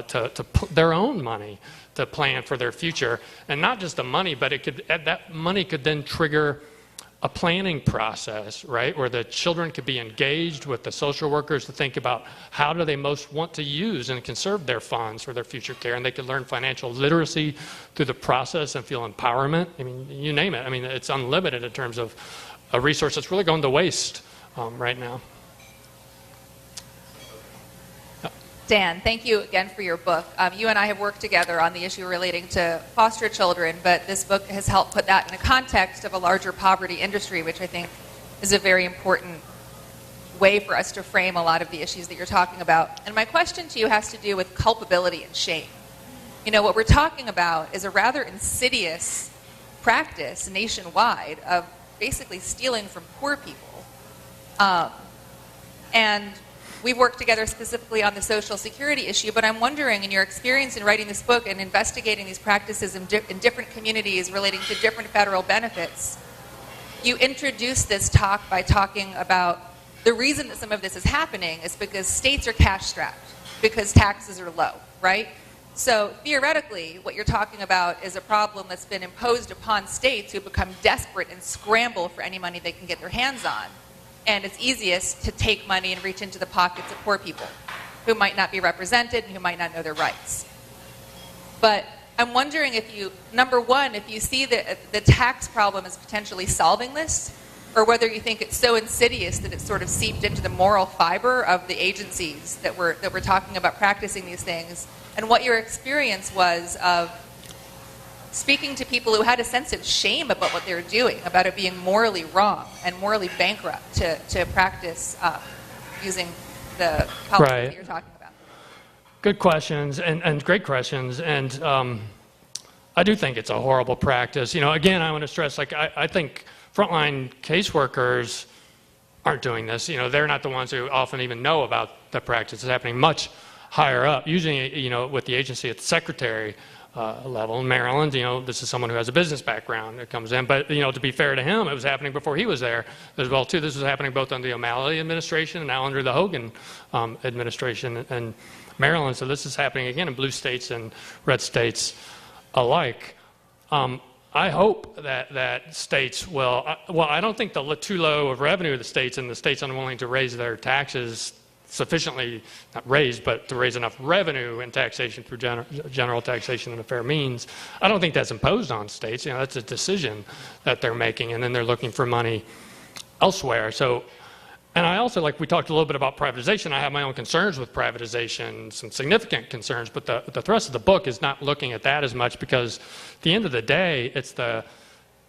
to put their own money to plan for their future. And not just the money, but that money could then trigger a planning process, right, where the children could be engaged with the social workers to think about how do they most want to use and conserve their funds for their future care, and they could learn financial literacy through the process and feel empowerment. I mean, you name it. I mean, it's unlimited in terms of a resource that's really going to waste right now. Dan, thank you again for your book. You and I have worked together on the issue relating to foster children, but this book has helped put that in the context of a larger poverty industry, which I think is a very important way for us to frame a lot of the issues that you're talking about. And my question to you has to do with culpability and shame. You know, what we're talking about is a rather insidious practice nationwide of basically stealing from poor people. And we've worked together specifically on the Social Security issue, but I'm wondering, in your experience in writing this book and investigating these practices in different communities relating to different federal benefits, you introduced this talk by talking about the reason that some of this is happening is because states are cash-strapped, because taxes are low, right? So theoretically, what you're talking about is a problem that's been imposed upon states who become desperate and scramble for any money they can get their hands on. And it's easiest to take money and reach into the pockets of poor people who might not be represented and who might not know their rights. But I'm wondering if you, number one, if you see the tax problem as potentially solving this, or whether you think it's so insidious that it's sort of seeped into the moral fiber of the agencies that we're talking about practicing these things, and what your experience was of speaking to people who had a sense of shame about what they were doing, about it being morally wrong and morally bankrupt to practice using the policy that you're talking about. Good questions, and great questions, and I do think it's a horrible practice. You know, again, I want to stress, like, I think frontline caseworkers aren't doing this. You know, they're not the ones who often even know about the practice. It's happening much higher up, usually, you know, with the agency at the secretary level. In Maryland, you know, this is someone who has a business background that comes in. But, you know, to be fair to him, it was happening before he was there as well, too. This was happening both under the O'Malley administration and now under the Hogan administration in Maryland. So this is happening again in blue states and red states alike. I hope that states will, well, I don't think the too low of revenue of the states and the states unwilling to raise their taxes sufficiently, not raised, but to raise enough revenue in taxation through general taxation and a fair means. I don't think that's imposed on states. You know, that's a decision that they're making, and then they're looking for money elsewhere. So, and I also, like we talked a little bit about privatization, I have my own concerns with privatization, some significant concerns, but the thrust of the book is not looking at that as much, because at the end of the day, it's the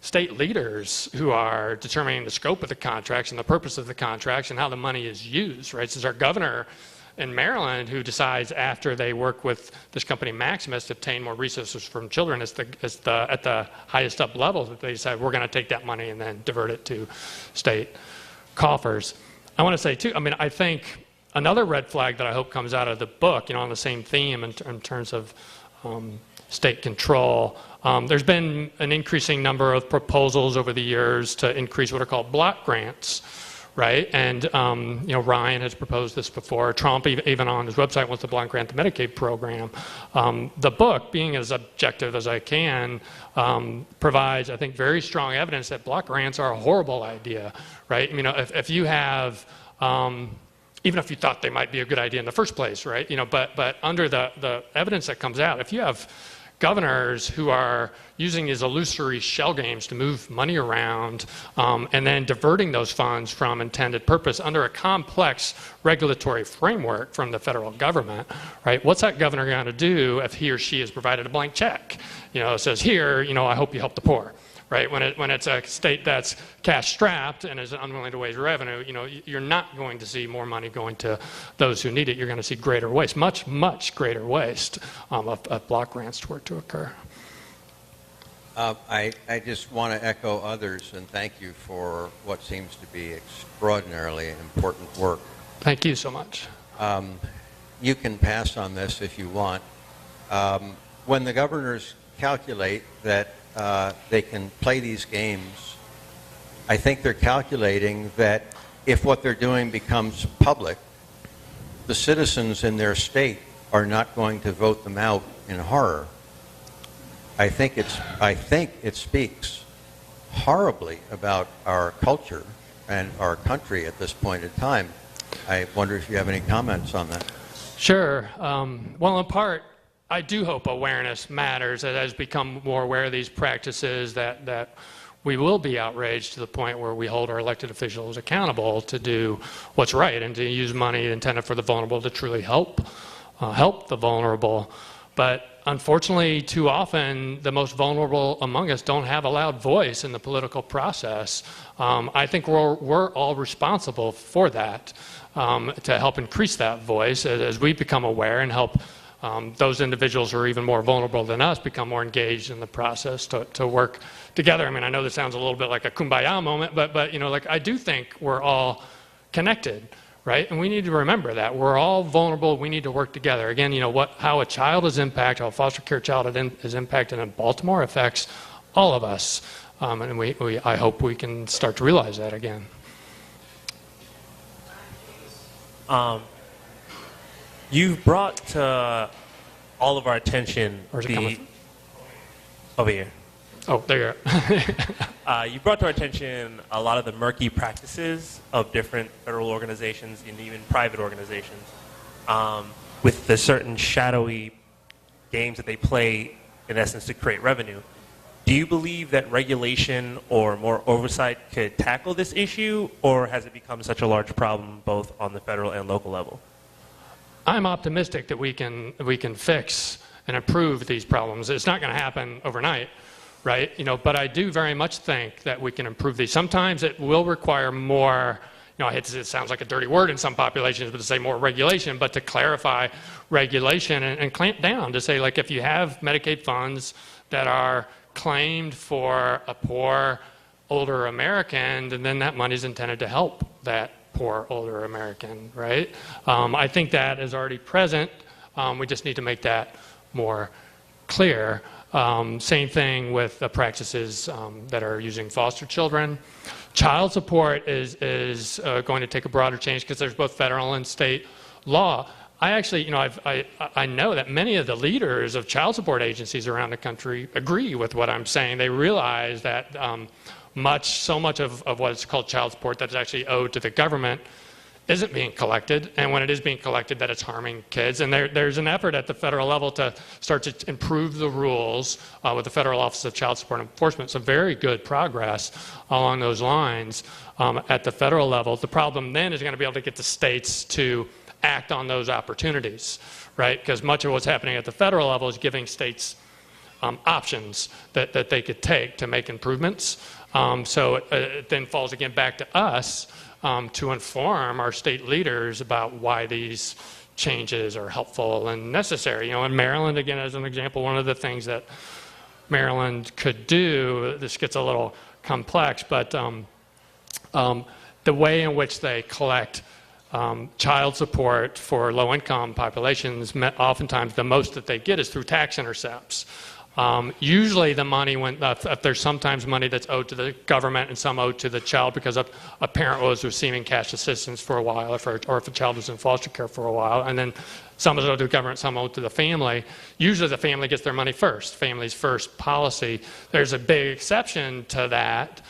state leaders who are determining the scope of the contracts and the purpose of the contracts and how the money is used, right? This is our governor in Maryland who decides, after they work with this company Maximus to obtain more resources from children at the highest up levels, that they decide we're going to take that money and then divert it to state coffers. I want to say too, I mean, I think another red flag that I hope comes out of the book, you know, on the same theme in terms of state control. There's been an increasing number of proposals over the years to increase what are called block grants, right? And you know, Ryan has proposed this before. Trump, even on his website, wants to block grant the Medicaid program. The book, being as objective as I can, provides, I think, very strong evidence that block grants are a horrible idea, right? You know, if you have, even if you thought they might be a good idea in the first place, right? You know, but under the evidence that comes out, if you have governors who are using these illusory shell games to move money around and then diverting those funds from intended purpose under a complex regulatory framework from the federal government, right? What's that governor going to do if he or she is provided a blank check? It says here, I hope you help the poor. Right? When it's a state that's cash-strapped and is unwilling to raise revenue, you're not going to see more money going to those who need it. You're going to see greater waste, much, much greater waste of block grants to occur. I just want to echo others and thank you for what seems to be extraordinarily important work. Thank you so much. You can pass on this if you want. When the governors calculate that they can play these games, I think they're calculating that if what they're doing becomes public, the citizens in their state are not going to vote them out in horror. I think it speaks horribly about our culture and our country at this point in time. I wonder if you have any comments on that. Sure. Well, in part, I do hope awareness matters. It has become more aware of these practices that we will be outraged to the point where we hold our elected officials accountable to do what's right and to use money intended for the vulnerable to truly help the vulnerable. But unfortunately, too often, the most vulnerable among us don't have a loud voice in the political process. I think we're all responsible for that, to help increase that voice as we become aware and help those individuals who are even more vulnerable than us become more engaged in the process to work together. I mean, I know this sounds a little bit like a kumbaya moment, but I do think we're all connected, right? And we need to remember that. We're all vulnerable. We need to work together. Again, how a child is impacted, how a foster care child is impacted in Baltimore affects all of us. And I hope we can start to realize that again. You've brought to all of our attention Where's it coming from? Over here. Oh, there you are. You brought to our attention a lot of the murky practices of different federal organizations and even private organizations with the certain shadowy games that they play, in essence, to create revenue. Do you believe that regulation or more oversight could tackle this issue, or has it become such a large problem both on the federal and local level? I'm optimistic that we can fix and improve these problems. It's not going to happen overnight, right? But I do very much think that we can improve these. Sometimes it will require more, it sounds like a dirty word in some populations, but to say more regulation, but to clarify regulation and clamp down to say, like, if you have Medicaid funds that are claimed for a poor older American, then that money is intended to help that poor older American, right? I think that is already present. We just need to make that more clear. Same thing with the practices that are using foster children. Child support is going to take a broader change because there's both federal and state law. I actually, I know that many of the leaders of child support agencies around the country agree with what I'm saying. They realize that so much of what's called child support that is actually owed to the government isn't being collected, and when it is being collected, that it's harming kids. And there's an effort at the federal level to start to improve the rules with the Federal Office of Child Support Enforcement. So very good progress along those lines at the federal level. The problem then is going to be able to get the states to act on those opportunities, right? Because much of what's happening at the federal level is giving states options that they could take to make improvements. So it then falls again back to us to inform our state leaders about why these changes are helpful and necessary. In Maryland, again, as an example, one of the things that Maryland could do, this gets a little complex, but the way in which they collect child support for low-income populations, oftentimes the most that they get is through tax intercepts. Usually the money, if there's sometimes money that's owed to the government and some owed to the child because a parent was receiving cash assistance for a while, or if a child was in foster care for a while, and then some is owed to the government, some owed to the family. Usually the family gets their money first, family's first policy. There's a big exception to that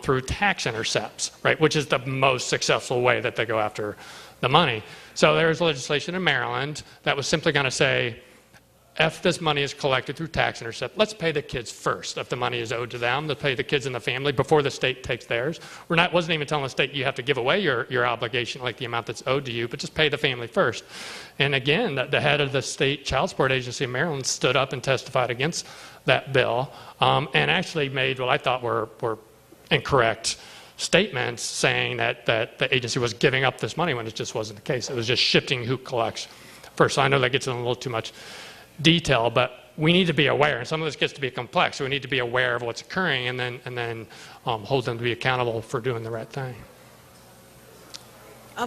through tax intercepts, right, which is the most successful way that they go after the money. So there's legislation in Maryland that was simply going to say, if this money is collected through tax intercept, let's pay the kids first. If the money is owed to them, let's pay the kids in the family before the state takes theirs. Wasn't even telling the state you have to give away your obligation, like the amount that's owed to you, but just pay the family first. And again, the head of the state child support agency in Maryland stood up and testified against that bill, and actually made what I thought were incorrect statements, saying that the agency was giving up this money when it just wasn't the case. It was just shifting who collects first. So I know that gets in a little too much detail, but we need to be aware, and some of this gets to be complex, so we need to be aware of what's occurring and then hold them to be accountable for doing the right thing.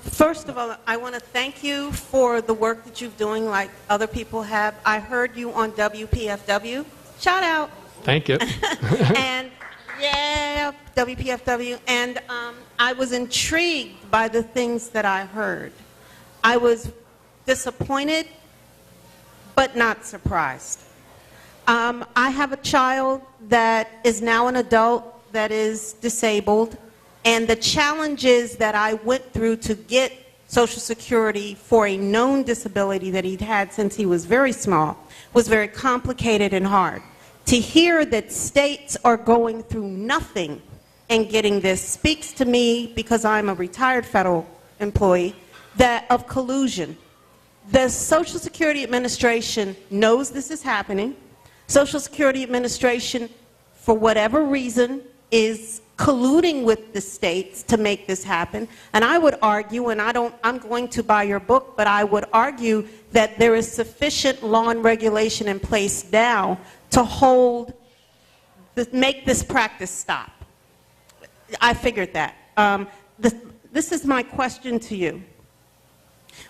First of all, I want to thank you for the work that you're doing like other people have. I heard you on WPFW. Shout out. Thank you. And yeah, WPFW. And I was intrigued by the things that I heard. I was disappointed, but not surprised. I have a child that is now an adult that is disabled, and the challenges that I went through to get Social Security for a known disability that he'd had since he was very small was very complicated and hard. To hear that states are going through nothing and getting this speaks to me, because I'm a retired federal employee, that of collusion. The Social Security Administration knows this is happening. Social Security Administration, for whatever reason, is colluding with the states to make this happen. And I would argue, and I'm going to buy your book, but I would argue that there is sufficient law and regulation in place now to make this practice stop. I figured that. This is my question to you.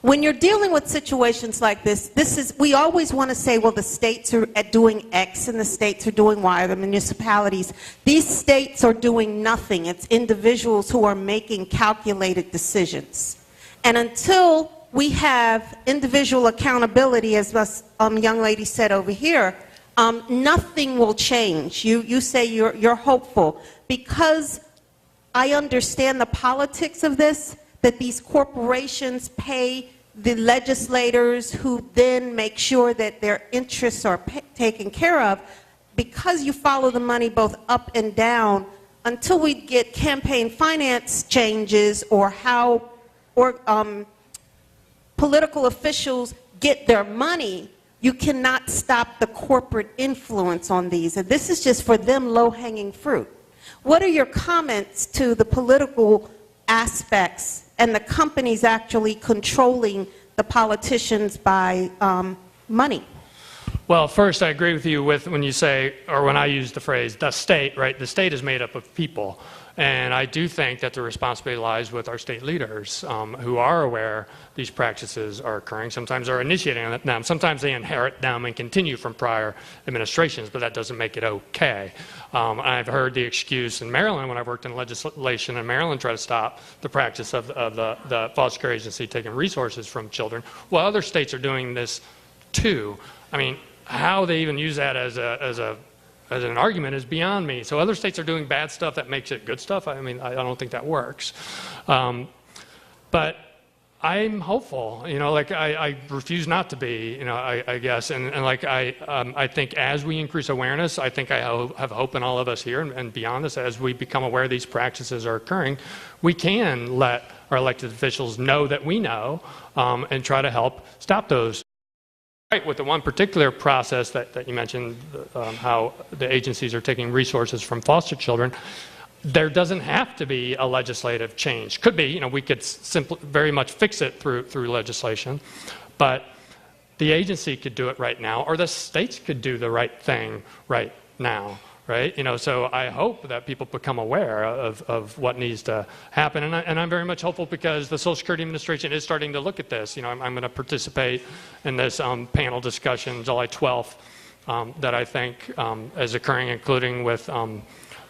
When you're dealing with situations like this, we always want to say, well, the states are doing X and the states are doing Y, or the municipalities. These states are doing nothing. It's individuals who are making calculated decisions. And until we have individual accountability, as this young lady said over here, nothing will change. You say you're hopeful. Because I understand the politics of this, that these corporations pay the legislators who then make sure that their interests are taken care of. Because you follow the money both up and down, until we get campaign finance changes or how political officials get their money, you cannot stop the corporate influence on these. And this is just for them low-hanging fruit. What are your comments to the political aspects and the companies actually controlling the politicians by money? Well, first, I agree with you when you say, or when I use the phrase, the state, right? The state is made up of people. And I do think that the responsibility lies with our state leaders who are aware these practices are occurring. Sometimes they're initiating them. Sometimes they inherit them and continue from prior administrations, but that doesn't make it okay. I've heard the excuse in Maryland, when I've worked in legislation in Maryland, try to stop the practice of the foster care agency taking resources from children. Well, other states are doing this too. I mean, how they even use that as an argument is beyond me. So other states are doing bad stuff that makes it good stuff. I mean, I don't think that works. But I'm hopeful, like I refuse not to be, I guess. And like I think as we increase awareness, I think I have hope in all of us here and beyond this, as we become aware these practices are occurring, we can let our elected officials know that we know and try to help stop those. Right, with the one particular process that you mentioned, how the agencies are taking resources from foster children, there doesn't have to be a legislative change. Could be, we could very much fix it through legislation, but the agency could do it right now, or the states could do the right thing right now. Right? So I hope that people become aware of what needs to happen. And I'm very much hopeful, because the Social Security Administration is starting to look at this. I'm going to participate in this panel discussion July 12th that I think is occurring, including with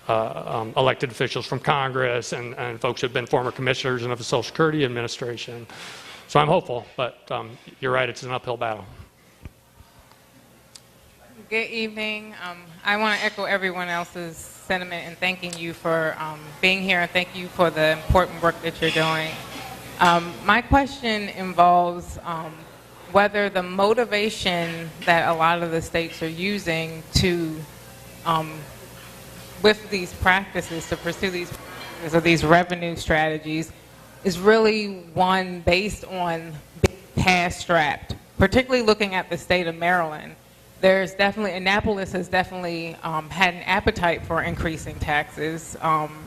elected officials from Congress and folks who have been former commissioners of the Social Security Administration. So I'm hopeful, but you're right, it's an uphill battle. Good evening. I want to echo everyone else's sentiment in thanking you for being here, and thank you for the important work that you're doing. My question involves whether the motivation that a lot of the states are using to, with these practices, to pursue these revenue strategies, is really one based on being cash-strapped. Particularly looking at the state of Maryland, there's definitely, Annapolis has definitely had an appetite for increasing taxes,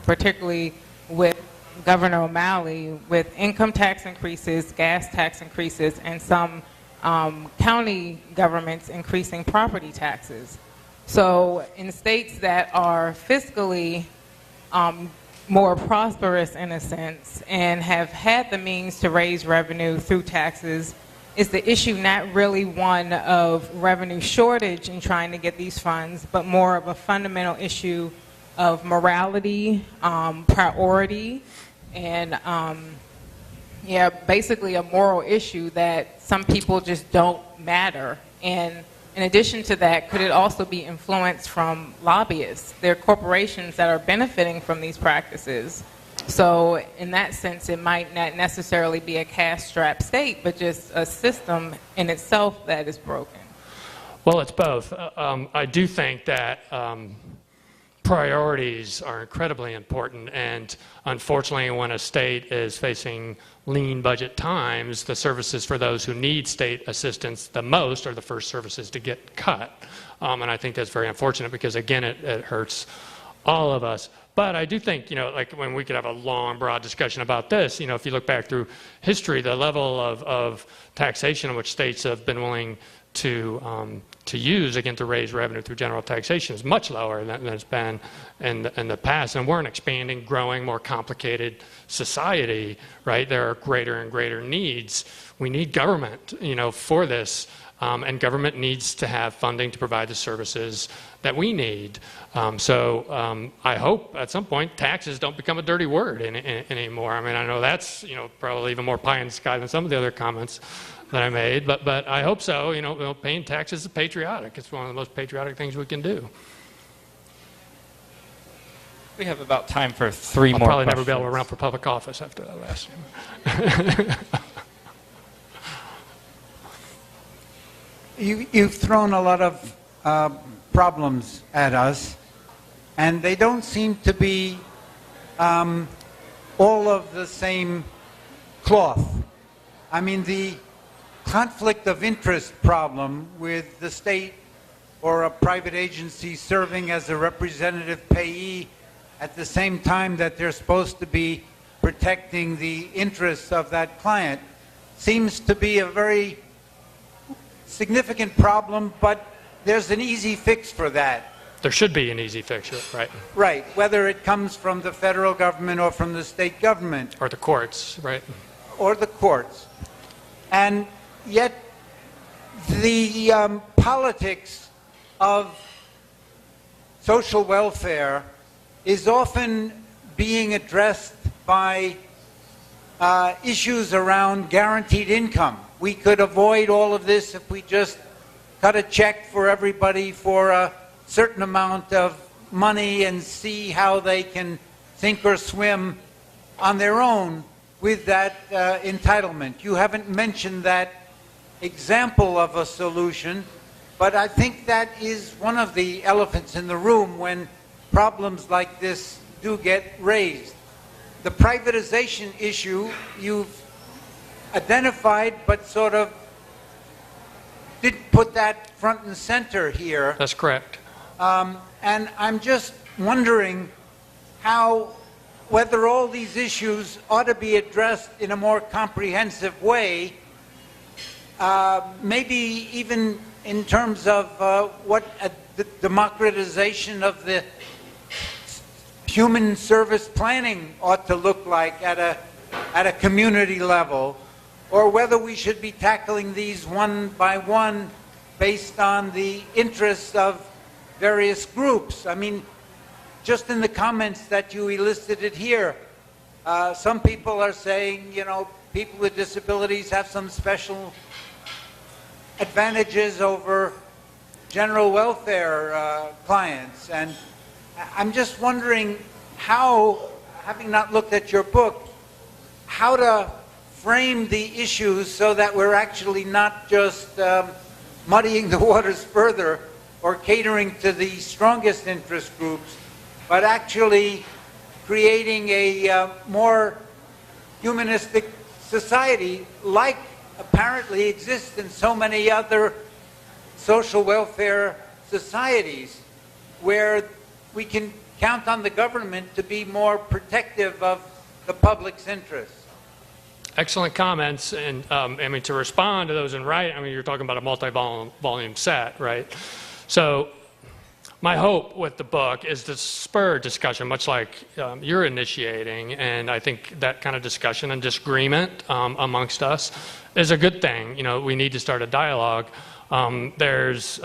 particularly with Governor O'Malley, with income tax increases, gas tax increases, and some county governments increasing property taxes. So in states that are fiscally more prosperous in a sense and have had the means to raise revenue through taxes, is the issue not really one of revenue shortage in trying to get these funds, but more of a fundamental issue of morality, priority, and basically a moral issue that some people just don't matter. And in addition to that, could it also be influenced from lobbyists? There are corporations that are benefiting from these practices. So in that sense, it might not necessarily be a cash-strapped state, but just a system in itself that is broken. Well, it's both. I do think that priorities are incredibly important, and unfortunately, when a state is facing lean budget times, the services for those who need state assistance the most are the first services to get cut. And I think that's very unfortunate because, again, it hurts all of us. But I do think, like when we could have a long, broad discussion about this, if you look back through history, the level of taxation in which states have been willing to use, again, to raise revenue through general taxation is much lower than it's been in the past. And we're an expanding, growing, more complicated society, right? There are greater and greater needs. We need government, for this. And government needs to have funding to provide the services that we need. So I hope at some point taxes don't become a dirty word anymore. I mean, I know that's probably even more pie in the sky than some of the other comments that I made, but I hope so. Paying taxes is patriotic. It's one of the most patriotic things we can do. We have about time for three more I'll probably questions. never be able to run for public office after that last one. You've thrown a lot of problems at us, and they don't seem to be all of the same cloth. I mean, the conflict of interest problem with the state or a private agency serving as a representative payee at the same time that they're supposed to be protecting the interests of that client seems to be a very significant problem, but there's an easy fix for that. There should be an easy fix, right? Right, whether it comes from the federal government or from the state government. Or the courts, right? Or the courts. And yet the politics of social welfare is often being addressed by issues around guaranteed income. We could avoid all of this if we just cut a check for everybody for a certain amount of money and see how they can sink or swim on their own with that entitlement. You haven't mentioned that example of a solution, but I think that is one of the elephants in the room when problems like this do get raised. The privatization issue you've identified, but sort of didn't put that front and center here. That's correct. And I'm just wondering whether all these issues ought to be addressed in a more comprehensive way, maybe even in terms of what the democratization of the human service planning ought to look like at a community level, or whether we should be tackling these one by one based on the interests of various groups. I mean, just in the comments that you elicited here, some people are saying, people with disabilities have some special advantages over general welfare clients. And I'm just wondering how, having not looked at your book, how to frame the issues so that we're actually not just muddying the waters further or catering to the strongest interest groups, but actually creating a more humanistic society like apparently exists in so many other social welfare societies, where we can count on the government to be more protective of the public's interests. Excellent comments, and I mean, to respond to those in writing, I mean, you're talking about a multi-volume set, right? So my hope with the book is to spur discussion, much like you're initiating, and I think that kind of discussion and disagreement amongst us is a good thing. You know, we need to start a dialogue. There's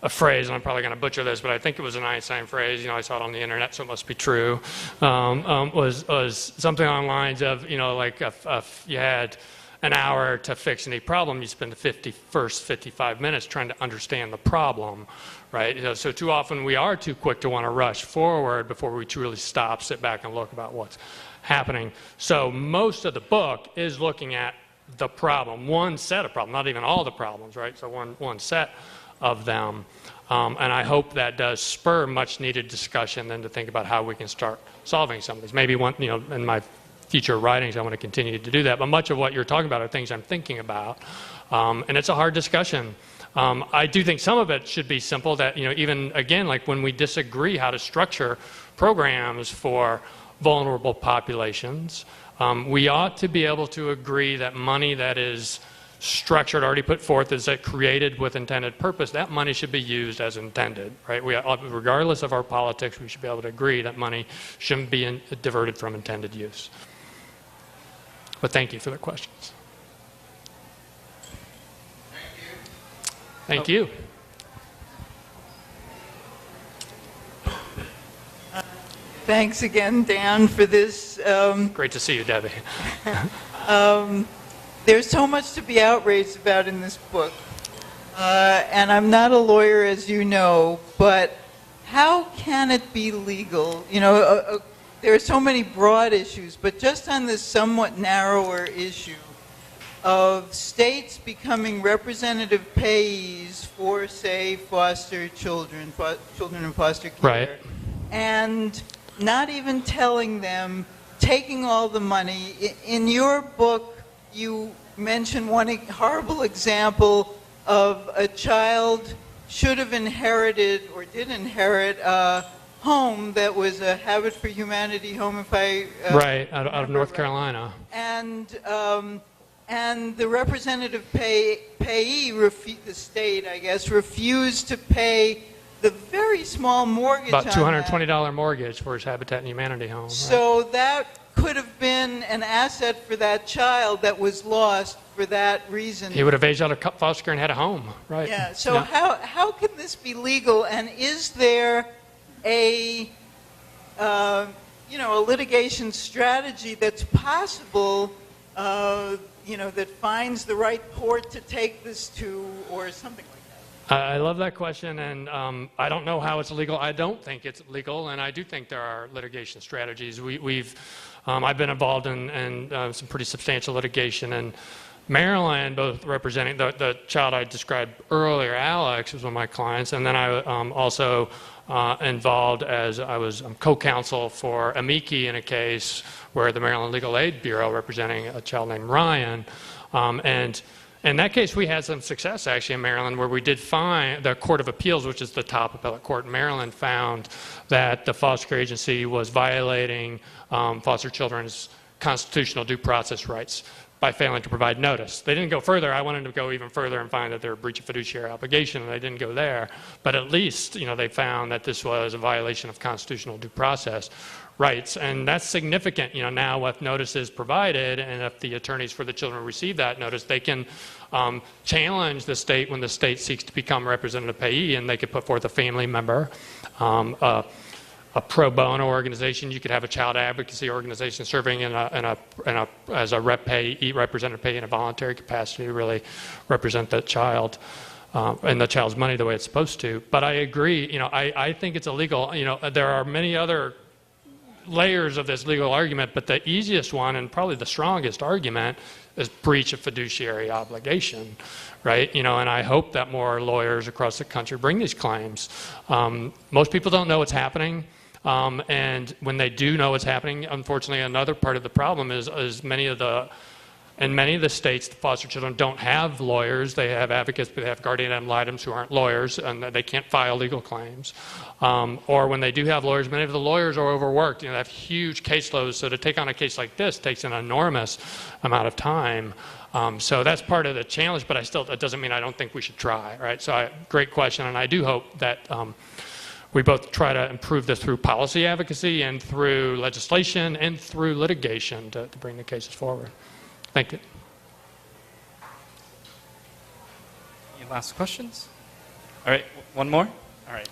a phrase, and I'm probably going to butcher this, but I think it was an Einstein phrase, you know, I saw it on the internet, so it must be true, was something along the lines of, you know, like if you had an hour to fix any problem, you spend the first 55 minutes trying to understand the problem, right? You know, so too often we are too quick to want to rush forward before we truly stop, sit back, and look about what's happening. So most of the book is looking at the problem, one set of problems, not even all the problems, right? So one set of them. And I hope that does spur much needed discussion then to think about how we can start solving some of these. Maybe one, you know, in my future writings I want to continue to do that, but much of what you're talking about are things I'm thinking about. And it's a hard discussion. I do think some of it should be simple, that, you know, even again, like when we disagree how to structure programs for vulnerable populations, we ought to be able to agree that money that is structured, already put forth, is that created with intended purpose, that money should be used as intended, right? Regardless of our politics, we should be able to agree that money shouldn't be diverted from intended use. But thank you for the questions. Thank you. Thanks again, Dan, for this. Great to see you, Debbie. There's so much to be outraged about in this book. And I'm not a lawyer, as you know, but how can it be legal? You know, there are so many broad issues, but just on this somewhat narrower issue of states becoming representative payees for, say, foster children, children in foster care, right, and not even telling them, taking all the money. In your book, you mention one horrible example of a child should have inherited or did inherit a home that was a Habit for Humanity home, if I right, out of North Carolina. And the representative payee, the state, I guess, refused to pay the very small mortgage about $220 on that. mortgage for his Habitat and Humanity home. So that could have been an asset for that child that was lost for that reason. He would have aged out of foster care and had a home, right? Yeah. So how can this be legal? And is there a a litigation strategy that's possible? That finds the right court to take this to, or something like that. I love that question, and I don't know how it's legal. I don't think it's legal, and I do think there are litigation strategies. I've been involved in some pretty substantial litigation in Maryland, both representing the child I described earlier, Alex, was one of my clients, and then I also involved as I was co-counsel for amici in a case where the Maryland Legal Aid Bureau representing a child named Ryan, and in that case, we had some success actually in Maryland, where we did find the Court of Appeals, which is the top appellate court in Maryland, found that the foster care agency was violating foster children's constitutional due process rights by failing to provide notice. They didn't go further. I wanted to go even further and find that there were breach of fiduciary obligation, and they didn't go there. But at least, they found that this was a violation of constitutional due process rights, and that's significant. Now if notice is provided, and if the attorneys for the children receive that notice, they can challenge the state when the state seeks to become representative payee, and they could put forth a family member, a pro bono organization. You could have a child advocacy organization serving as a representative payee in a voluntary capacity to really represent that child. And the child's money the way it's supposed to. But I agree. I think it's illegal. There are many other layers of this legal argument, but the easiest one and probably the strongest argument is breach of fiduciary obligation, right? And I hope that more lawyers across the country bring these claims. Most people don't know what's happening. And when they do know what's happening, unfortunately, another part of the problem is in many of the states, the foster children don't have lawyers. They have advocates, but they have guardian ad litems who aren't lawyers, and they can't file legal claims. Or when they do have lawyers, many of the lawyers are overworked. They have huge caseloads, so to take on a case like this takes an enormous amount of time. So that's part of the challenge, but that doesn't mean I don't think we should try, right? So great question, and I do hope that we both try to improve this through policy advocacy and through legislation and through litigation to bring the cases forward. Thank you. Any last questions? All right, one more? All right,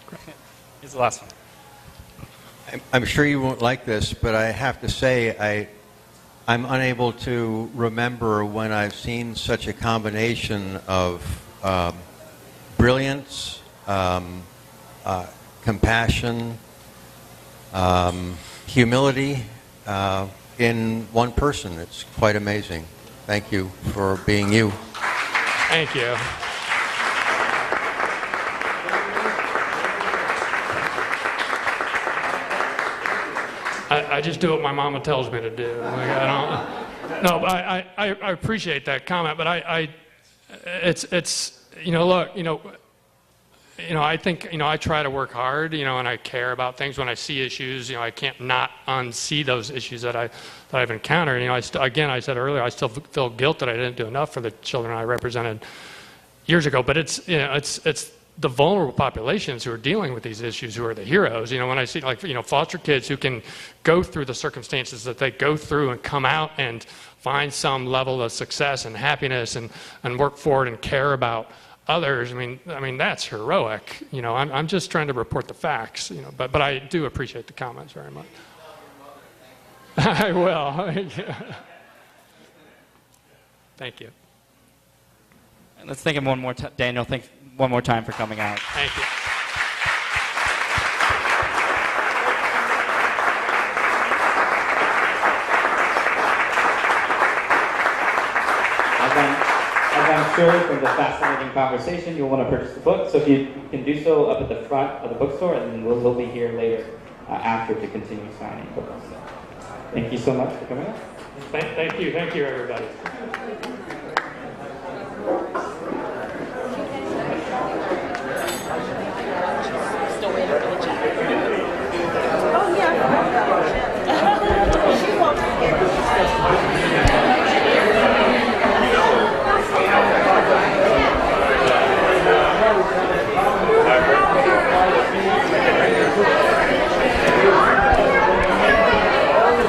here's the last one. I'm sure you won't like this, but I have to say I'm unable to remember when I've seen such a combination of brilliance, compassion, humility in one person. It's quite amazing. Thank you for being you. Thank you. I just do what my mama tells me to do. I appreciate that comment, but I think, I try to work hard, and I care about things. When I see issues, I can't not unsee those issues that I've encountered. I said earlier, I still feel guilt that I didn't do enough for the children I represented years ago. But it's the vulnerable populations who are dealing with these issues who are the heroes. When I see foster kids who can go through the circumstances that they go through and come out and find some level of success and happiness and work for it and care about others, I mean that's heroic. I'm just trying to report the facts. But I do appreciate the comments very much. I will. Thank you. And let's thank him one more time, Daniel. Thank one more time for coming out. Thank you. I'm sure from the fascinating conversation you'll want to purchase the book, so if you can do so up at the front of the bookstore, and then we'll be here later after to continue signing books. So, thank you so much for coming out. Thank you everybody.